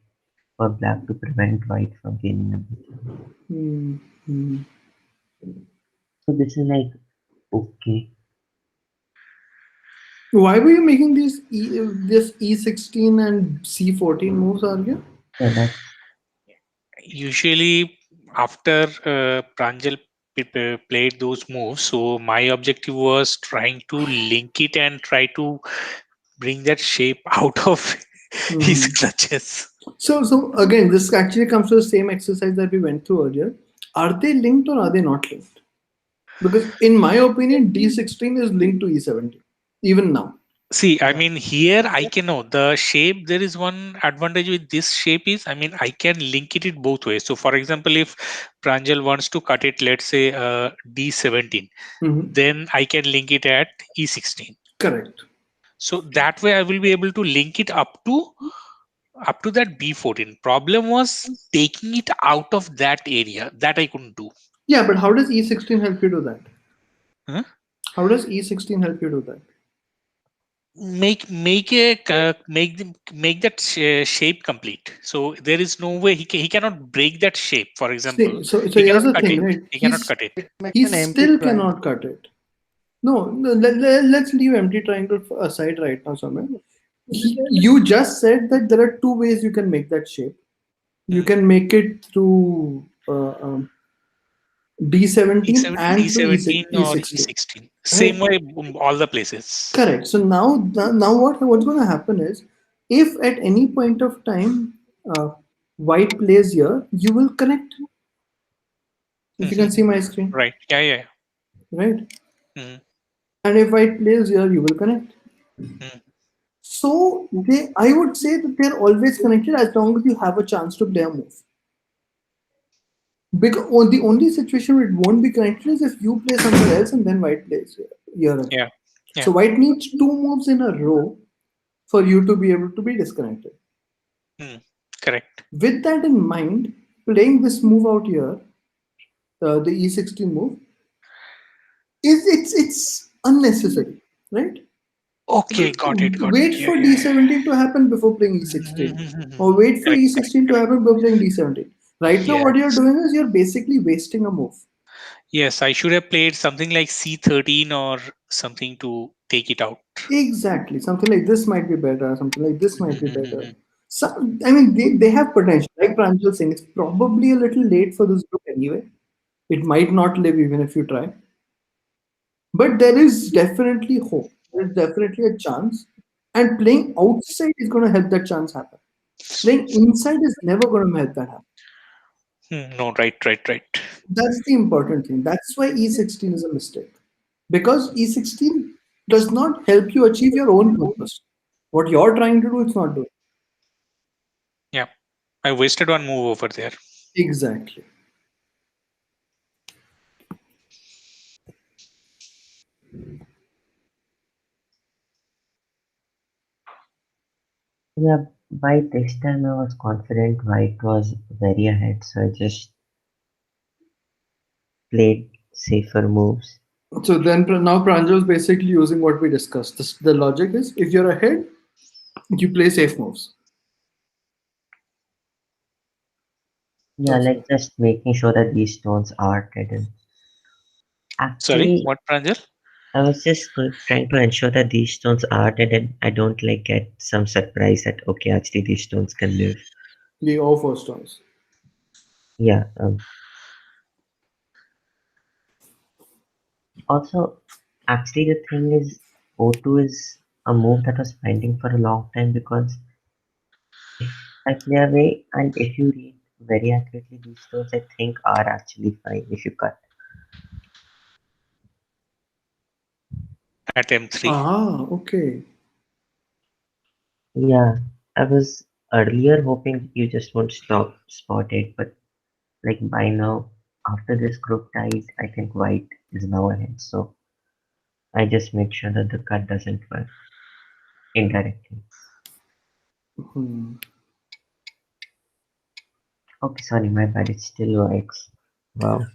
for black to prevent white from gaining everything. hmm. Hmm. So this is like, okay, Why were you making this E16 and C14 moves, Arghya? yeah, that's Usually, after Pranjal played those moves, so my objective was trying to link it and try to bring that shape out of his Mhm. clutches. So again, this actually comes to the same exercise that we went through earlier. Are they linked or are they not linked? Because in my opinion, D16 is linked to E17, even now. See, I mean, here I can know the shape. There is one advantage with this shape is, I mean, I can link it in both ways. So, for example, if Pranjal wants to cut it, let's say D17, Mhm. then I can link it at E16. Correct. So that way I will be able to link it up to that B14. Problem was taking it out of that area that I couldn't do. Yeah, but how does E16 help you do that? Huh? How does E16 help you do that? Make that shape complete. So there is no way he cannot break that shape. For example, See, so he here's cannot the cut thing, it. right? He cannot cut it. It makes He an empty still triangle. cannot cut it. No, no let's leave empty triangle aside right now somewhere. You just said that there are two ways you can make that shape. You Hmm. can make it through D17 and through D17 or E16, E16. right? Same way, all the places. Correct. So now what's going to happen is, if at any point of time white plays here, you will connect. If you Hmm. can see my screen, Right. Yeah. Yeah. right? Hmm. And if white plays here, you will connect. Hmm. So I would say that they're always connected as long as you have a chance to play a move. Because the only situation where it won't be connected is if you play somewhere else and then white plays here again. Yeah. Yeah. So white needs two moves in a row for you to be able to be disconnected. Hmm. Correct. With that in mind, playing this move out here, the E16 move, it's unnecessary, right? Okay. Got it. Got it. Wait Yeah. for Yeah. Yeah. D17 to happen before playing E16, or wait for Correct. Correct. E16 to Correct. happen before playing D17. Right now, what you're Yes. doing is you're basically wasting a move. Yes. I should have played something like C13 or something to take it out. Exactly. Something like this might be better. Something like this might be better. Mhm. I mean, they have potential. Like Pranjal saying, it's probably a little late for this group anyway. It might not live even if you try. But there is definitely hope. There is definitely a chance. And playing outside is going to help that chance happen. Playing inside is never going to help that happen. No, right, right, right. That's the important thing. That's why E16 is a mistake. Because E16 does not help you achieve your own purpose. What you're trying to do, it's not doing. Yeah, I wasted one move over there. Exactly. yeah. By this time, I was confident White was very ahead, so I just played safer moves. So then now Pranjal is basically using what we discussed. The logic is if you're ahead, you play safe moves. Yeah, That's like it. just making sure that these stones are hidden. Sorry, Actually, what, Pranjal? I was just trying to ensure that these stones are hidden. I don't like get some surprise that okay, actually these stones can live. The all four stones. Yeah. Also, actually, the thing is, O2 is a move that was pending for a long time because if I play away and if you read very accurately, these stones I think are actually fine if you cut. At M3. Ah, okay. Yeah, I was earlier hoping you just won't stop spot it, but like by now, after this group died, I think white is now ahead. So I just make sure that the cut doesn't work indirectly. Hmm. Okay, sorry, my bad. It still works. Wow.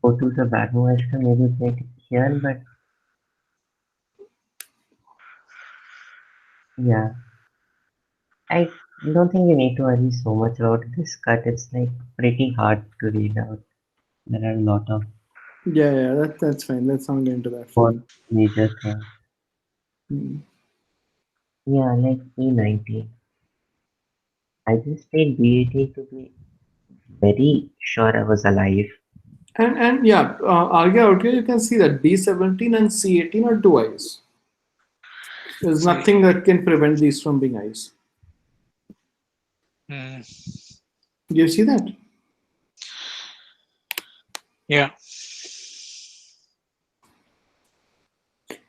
Go to the bad move, I can maybe play it here, but yeah, I I don't think we need to worry so much about this cut. It's like pretty hard to read out. There are a lot of Yeah, that's fine. Let's not get into that more further. major things. Hmm. Yeah, like E19. I just played B18 to be very sure I was alive. And yeah, Arghya out here you can see that B17 and C18 are two eyes. There's See, nothing that can prevent these from being eyes. mm, Do you see that? yeah.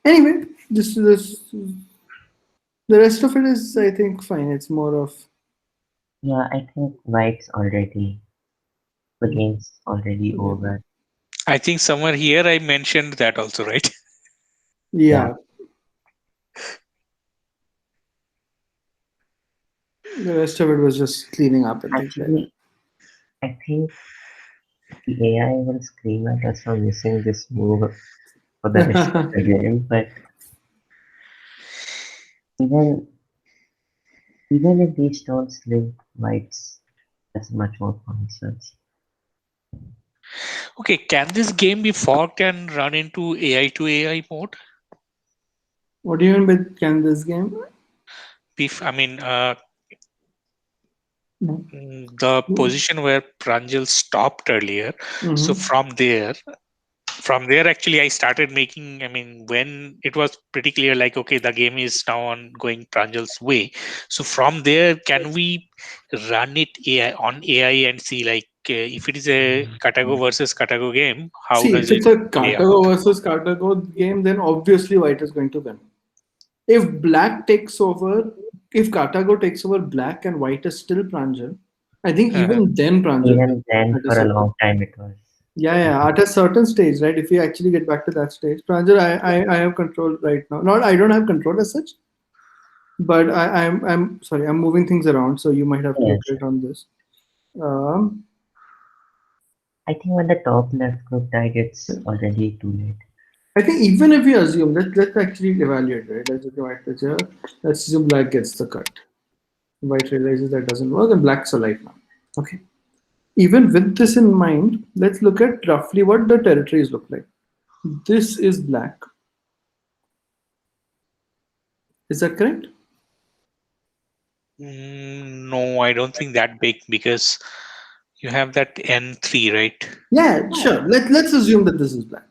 Anyway, this the rest of it is I think fine. It's more of Yeah, I think the game's already yeah. over. I think somewhere here I mentioned that also, right? Yeah, Yeah, the rest of it was just cleaning up and things like actually, I think the AI will scream at us for missing this move for the rest of that. the game, but even even if these stones live, whites has much more concerns. Okay, can this game be forked and run into AI to AI mode? What do you mean by can this game? I mean, the position where Pranjal stopped earlier. So Mm-hmm. from there actually I started making, I mean, when it was pretty clear like, okay, the game is now on going Pranjal's way. So from there, can we run it AI on AI and see like if it is a Katago versus Katago game, how See, does if it it's a play out? Cartago versus Cartago game, then obviously white is going to win. If black takes over, if Cartago takes over black and white is still Pranjal, I think even then Pranjal Even wins then, at a for a certain. long time, it was. Yeah, at a certain stage, right? If we actually get back to that stage, Pranjal, I have control right now. Not I don't have control as such, but I'm sorry, I'm moving things around, so you might have to look Yes, at it on this. Um, I think when the top left group died, it's already too late. I think even if we assume let's actually evaluate, right? Let's look at white picture. Let's assume black gets the cut. White realizes that doesn't work, and black's alive now. Okay. Even with this in mind, let's look at roughly what the territories look like. This is black. Is that correct? No, I don't think that big because you have that N3, right? Yeah, sure. Let's assume that this is black.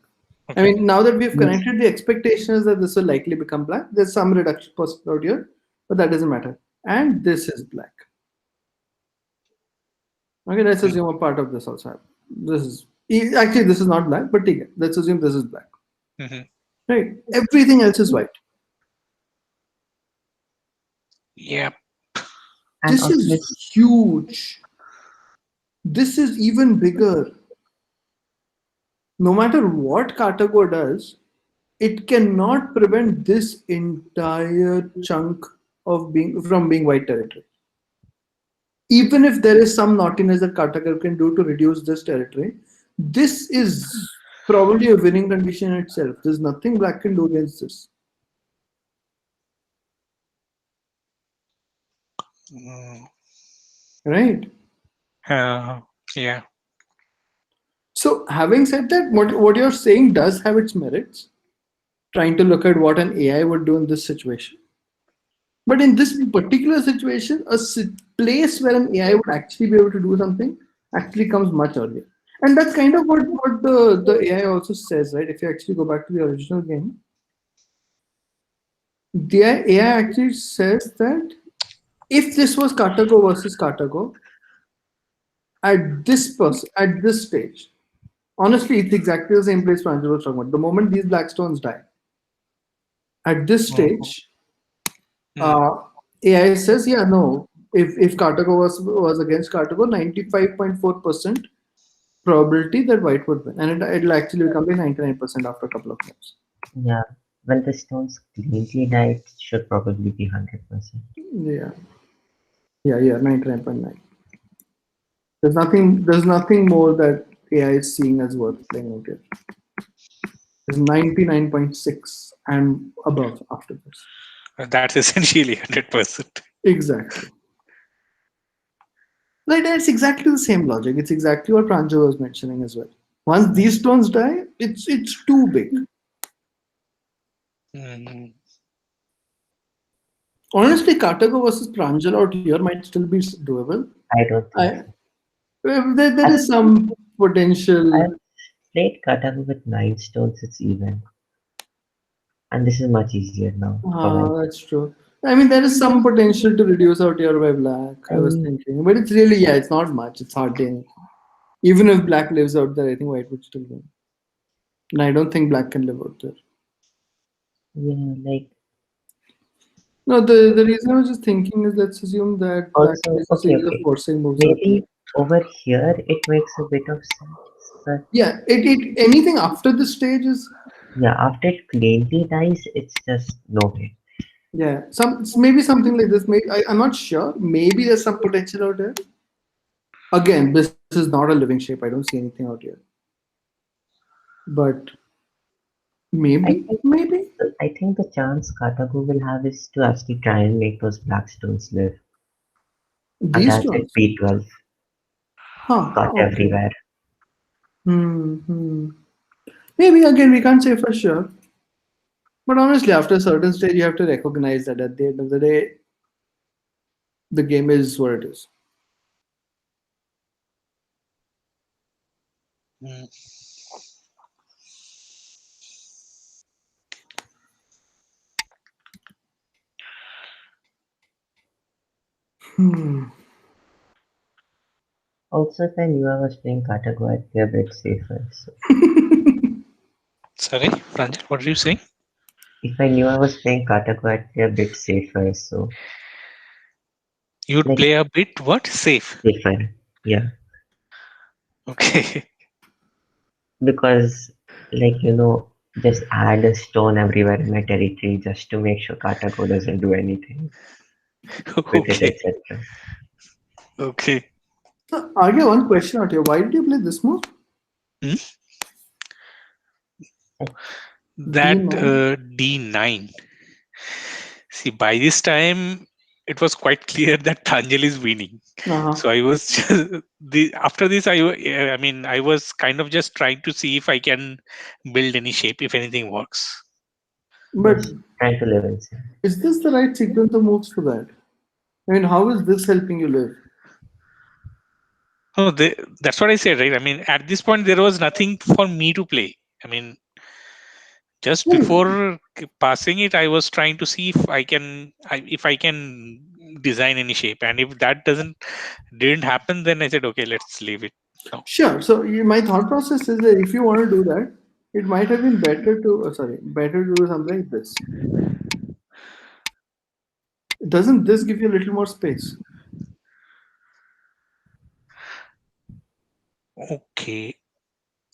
I Okay. mean, now that we've Yes, connected, the expectation is that this will likely become black. There's some reduction out here, but that doesn't matter. And this is black. Okay, let's assume a part of this also happened. This is actually this is not black, but take it. Let's assume this is black. Mm-hmm. Right? Everything else is white. Yeah. and This also is it's huge. This is even bigger. No matter what Cartago does, it cannot prevent this entire chunk of being from being white territory. Even if there is some naughtiness that Cartago can do to reduce this territory, this is probably a winning condition in itself. There's nothing black can do against this. Mm, Right? uh, yeah. So having said that, what you're saying does have its merits, trying to look at what an AI would do in this situation. But in this particular situation, place where an AI would actually be able to do something actually comes much earlier. And that's kind of what the AI also says, right? If you actually go back to the original game, the AI actually says that if this was Cartago versus Cartago, at this stage, honestly, it's exactly the same place Pranjal was talking about. The moment these black stones die, at this Mhm. stage, Mm. uh, AI says, yeah, no. If Cartago was against Cartago, 95.4% probability that white would win, and it'll actually become like 99% after a couple of games. yeah. When the stones cleanly died, it should probably be 100%. Yeah, yeah, 99.9. There's nothing more that AI is seeing as worth playing out here. There's 99.6 and above after this. That's essentially 100%. Exactly. Like that's exactly the same logic. It's exactly what Pranjal was mentioning as well. Once these stones die, it's too big. Mm, Honestly, Katako versus Pranjal out here might still be doable. I don't think I so. there I've, is some potential. I've played Katabu with 9 stones, it's even. And this is much easier now for white. That's true. I mean, there is some potential to reduce out here by black. I was And thinking, but it's really it's not much. It's hardly anything. Even if black lives out there, I think white would still win. And I don't think black can live out there. yeah, like No, the reason I was just thinking is let's assume that black also, plays a okay, series of okay. forcing moves out here. Maybe over here it makes a bit of sense, but Yeah, it anything after this stage is yeah, after it cleanly dies, it's just no way. maybe something like this. Maybe I'm not sure. Maybe there's some potential out there. Again, this is not a living shape. I don't see anything out here. But I maybe, think maybe I think the chance Katagu will have is to actually try and make those black stones live. these Attach it ones. P12, Huh. got Okay. everywhere. Hmm. Maybe again we can't say for sure. But honestly, after a certain stage, you have to recognize that at the end of the day, the game is what it is. mm. Hmm. Also, if I knew I was playing Katagu, I'd play a bit safer. So, Sorry, Pranjal, what are you saying? if I knew I was playing Katagu, I'd play a bit safer. So, You'd like, play a bit what? Safe. safer. Yeah. Okay. Because, just add a stone everywhere in my territory just to make sure Katago doesn't do anything with it, Okay. etc. Okay. So, Arghya, one question out here. Why did you play this move? Hmm? That D9. D9. See, by this time, it was quite clear that Pranjal is winning. Uh-huh. So I was just, after this, I mean, I was kind of just trying to see if I can build any shape, if anything works. But Just trying to live inside. is this the right sequence of moves for that? I mean, how is this helping you live? Oh, that's what I said, right? I mean, at this point, there was nothing for me to play. I mean, just Hmm. before passing it, I was trying to see if I can design any shape, and if that didn't happen, then I said, okay, let's leave it now. Sure. So my thought process is that if you want to do that, it might have been better to, better to do something like this. Doesn't this give you a little more space? Okay.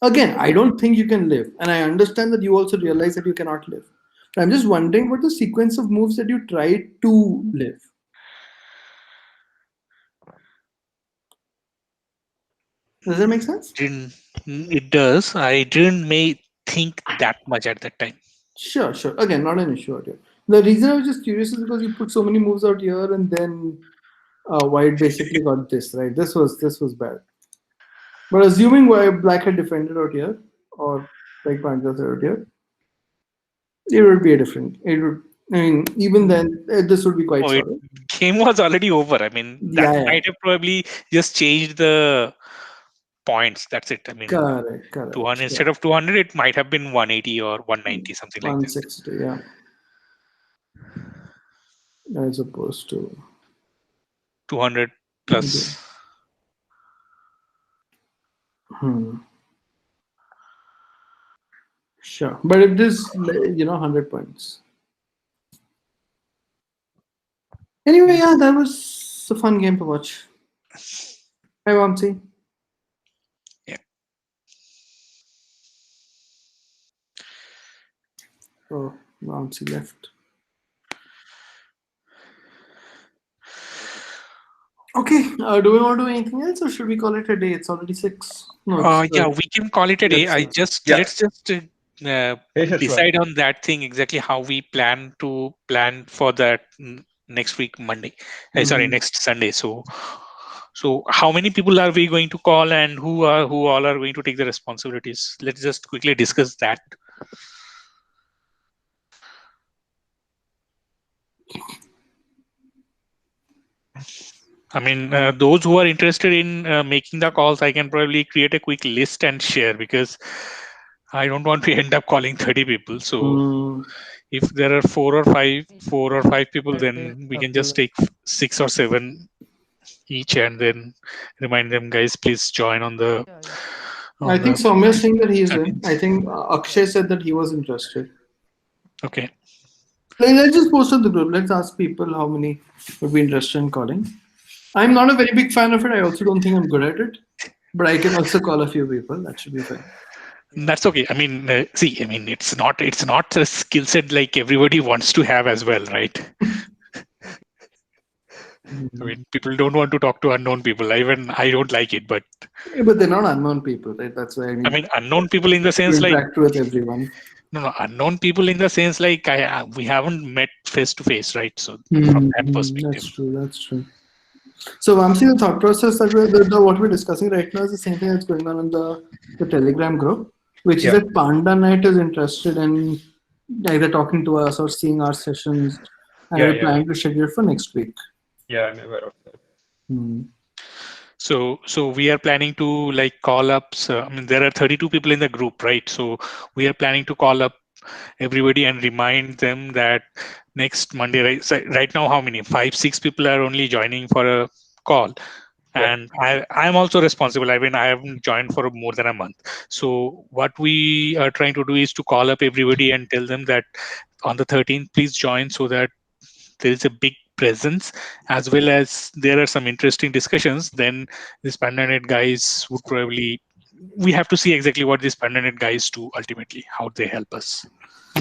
Again, I don't think you can live, and I understand that you also realize that you cannot live. But I'm just wondering what the sequence of moves that you try to live. Does that make sense? Didn't it does? I didn't may think that much at that time. Sure, sure. Again, not an issue out here. The reason I was just curious is because you put so many moves out here, and then White basically got this right. This was bad. But assuming Black had defended out here, or like Panther said out here, it would be a different. It would. I mean, even then, this would be quite Oh, it solid. game was already over. I mean, that Yeah, yeah. might have probably just changed the points. That's it. I mean, Correct, correct. 200 Yeah. instead of 200, it might have been 180 or 190, something like that. 160, yeah, as opposed to 200 okay. plus. Hmm. Sure, but if this, 100 points. Anyway, yeah, that was a fun game to watch. Hi, Vamsi. Yeah. Oh, Vamsi left. Okay, do we want to do anything else, or should we call it a day? It's already 6. No, it's Yeah, we can call it a day. let's I let's just Yeah, let's just decide on that thing exactly how we plan for that next week Monday. Sorry, Mhm. next Sunday. So So how many people are we going to call, and who all are going to take the responsibilities? Let's just quickly discuss that. I mean, those who are interested in making the calls, I can probably create a quick list and share, because I don't want to end up calling 30 people. So if there are four or five people, then we can just take 6 or 7 each, and then remind them, guys, please join on the Yeah, yeah. I on think the Soumya is saying that he is in. I 13th. think Akshay said that he was interested. Okay. Let's just post on the group. Let's ask people how many would be interested in calling. I'm not a very big fan of it. I also don't think I'm good at it. But I can also call a few people. That should be fine. Yeah. That's okay. I mean, see, I mean, it's not a skill set like everybody wants to have as well, right? I mean, people don't want to talk to unknown people. Even I don't like it, but Yeah, but they're not unknown people, right? That's why I I need mean, unknown people in the to sense like, interact with everyone. no, unknown people in the sense like we haven't met face to face, right? So from that perspective, That's true. That's true. So, Vamsi, the thought process that what we're discussing right now is the same thing that's going on in the Telegram group, which is Yeah. that Panda Night is interested in either talking to us or seeing our sessions, and Yeah, we're yeah, planning to schedule for next week. yeah. I'm aware of that. Hmm. so we are planning to like call up. So, I mean, there are 32 people in the group, right? So we are planning to call up everybody and remind them that next Monday, right? So right now, how many? 5, 6 people are only joining for a call, Yeah. and I'm also responsible. I mean, I haven't joined for more than a month. So what we are trying to do is to call up everybody and tell them that on the 13th, please join, so that there is a big presence, as well as there are some interesting discussions. Then these Pandanet guys would probably, we have to see exactly what these Pandanet guys do ultimately, how they help us.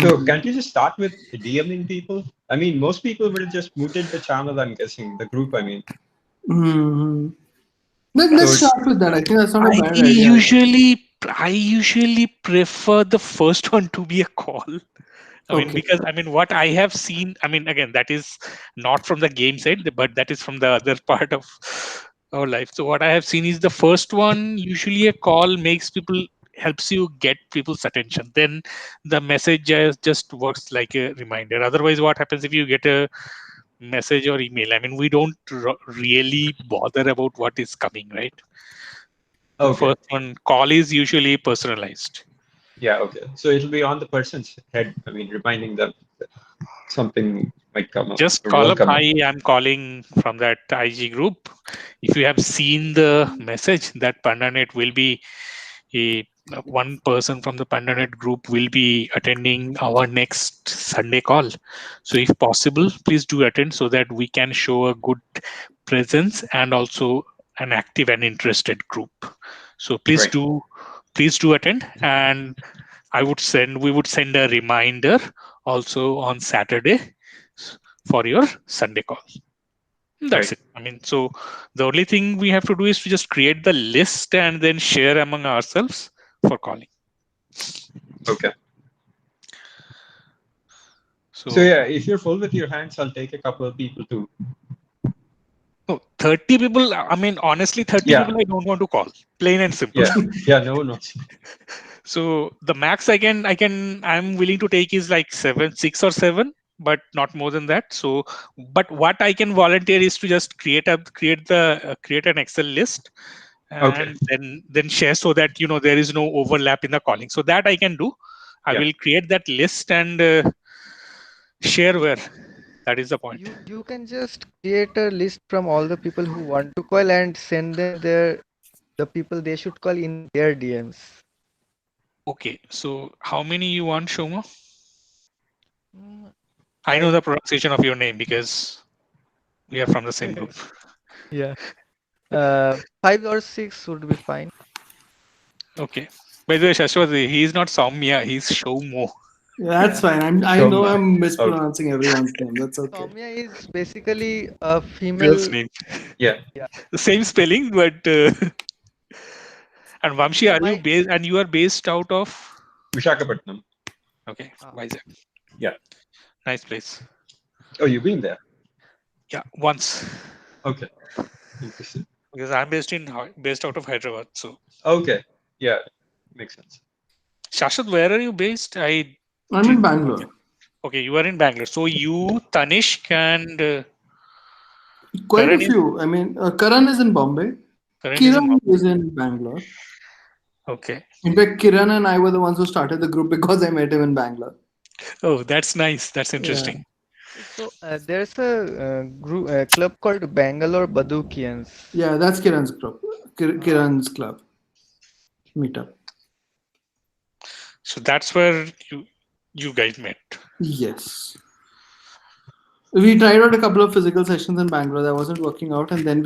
So can't you just start with DMing people? I mean, most people would have just muted the channel, I'm guessing, the group, I mean. Hmm. So Let's it's start with that. I think that's not a I bad idea. usually prefer the first one to be a call. I mean, Okay. because I mean, what I have seen, I mean, again, that is not from the game side, but that is from the other part of our life. So what I have seen is the first one, usually a call makes people, helps you get people's attention. Then the message just works like a reminder. Otherwise, what happens if you get a message or email? I mean, we don't really bother about what is coming, right? The okay. first one, call is usually personalized. Yeah, okay. So it'll be on the person's head, I mean, reminding them that something might come up Just or call will up, come up. hi, I'm calling from that IG group. If you have seen the message, that Pandanet will be a one person from the Pandanet group will be attending our next Sunday call. So if possible, please do attend, so that we can show a good presence and also an active and interested group. So Right. please do attend. And we would send a reminder also on Saturday for your Sunday call. That's Right. it. I mean, so the only thing we have to do is to just create the list and then share among ourselves for calling. Okay. So So, yeah, if you're full with your hands, I'll take a couple of people too. no, 30 people, I mean, honestly, 30 Yeah. people I don't want to call. Plain and simple. Yeah. Yeah, no, no. So the max I'm willing to take is like 6 or 7, but not more than that. So, but what I can volunteer is to just create an Excel list, Okay. and then share, so that there is no overlap in the calling. So that I can do. I Yeah. will create that list and share where. That is the point. You can just create a list from all the people who want to call and send them the people they should call in their DMs. Okay. So how many you want, Shoma? Mm, I know I the pronunciation of your name because we are from the same group. yeah. 5 or 6 would be fine. Okay. By the way, Shashwat, he is not Soumya, he's Shomo. That's Yeah. fine. I know Shoma. I'm Okay. mispronouncing everyone's name. That's okay. Soumya is basically a Girl's female. name. Yeah. Yeah. The same spelling, but and Vamshi, Yeah. are you based? And you are based out of? Vishakhapatnam. Okay, Ah, Vizag. Yeah. Nice place. Oh, you've been there? Yeah, once. Okay. Interesting. because I'm based out of Hyderabad. So, Okay. Yeah, makes sense. Shashwat, where are you based? I I'm in didn't. Bangalore. Okay, you are in Bangalore. So you, Tanishq, and Quite a Karan is few. I mean, Karan is in Bombay. Karan is in Kiran Bombay. is in Bangalore. Okay. In fact, Kiran and I were the ones who started the group because I met him in Bangalore. Oh, that's nice. That's Yeah. interesting. So there's a group club called Bangalore Badukians. Yeah, that's Kiran's group. Uh, Kiran's club meetup. So that's where you guys met. Yes. We tried out a couple of physical sessions in Bangalore that wasn't working out, and then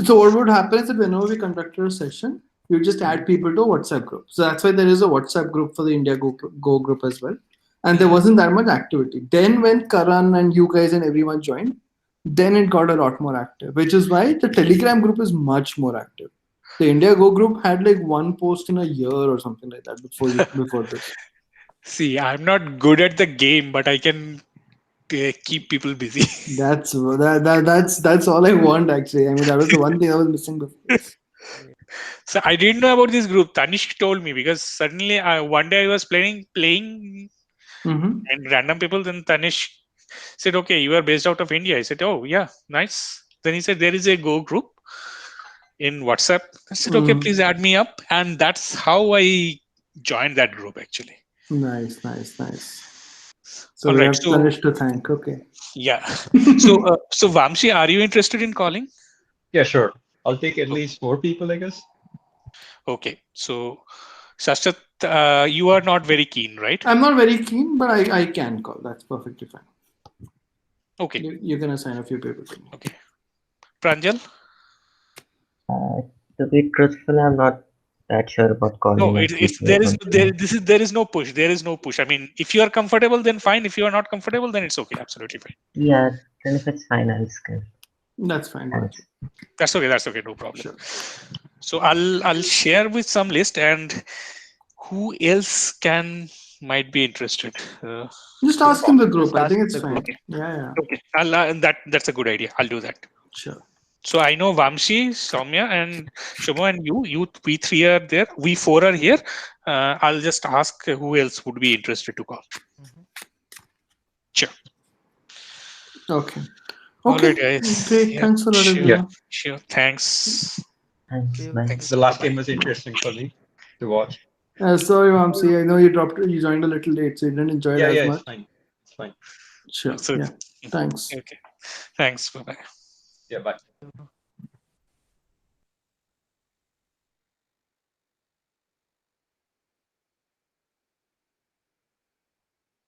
so what would happen is that whenever we conducted a session, we would just add people to a WhatsApp group. So that's why there is a WhatsApp group for the India Go group as well. And there Mhm. wasn't that much activity. Then when Karan and you guys and everyone joined, then it got a lot more active, which is why the Telegram group is much more active. The India Go group had like one post in a year or something like that before this. See, I'm not good at the game, but I can keep people busy. That's all I want actually. I mean, that was the one thing I was missing before this. yeah. So I didn't know about this group. Tanishq told me because suddenly one day I was playing Mm-hmm. and random people. Then Tanishq said, "Okay, you are based out of India." I said, "Oh yeah, nice." Then he said, "There is a Go group in WhatsApp." I said, "Okay, Mm. please add me up," and that's how I joined that group actually. Nice, nice, nice. So All we right, have so Tanish to thank. Okay. yeah, so Vamshi, are you interested in calling? Yeah, sure. I'll take at O- least 4 people, I guess. Okay, so Shashwat, you are not very keen, right? I'm not very keen, but I can call. That's perfectly fine. Okay, You can assign a few people to me. okay. Pranjal? Uh, to be truthful, I'm not that sure about No, calling and it's keeping it on track. there is no push. There is no push. I mean, if you are comfortable, then fine. If you are not comfortable, then it's okay. Absolutely fine. Yeah, then if it's fine, I'll skip. That's fine, Vaji. Thanks. That's okay. That's okay. No problem. Sure. So I'll share with some list and who else can might be interested. Just So ask in the Just group. I ask think in it's the group. fine. okay, Yeah, yeah. okay. That's a good idea. I'll do that. Sure. So I know Vamshi, Soumya, and Shamo, and we three are there. We four are here. I'll just ask who else would be interested to call. Mhm. Sure. Okay. All right, Okay. guys. Great. Yeah, Thanks a lot, sure, Yeah. everyone. sure. Thanks. See Thanks. you. Bye. Thanks. The Bye last bye. game was interesting for me to watch. Sorry, Vamsi. I know you joined a little late, so you didn't enjoy it Yeah, as yeah, it's much. fine. It's fine. Sure. So Yeah. Thanks. okay. Thanks. Bye bye. Yeah, bye.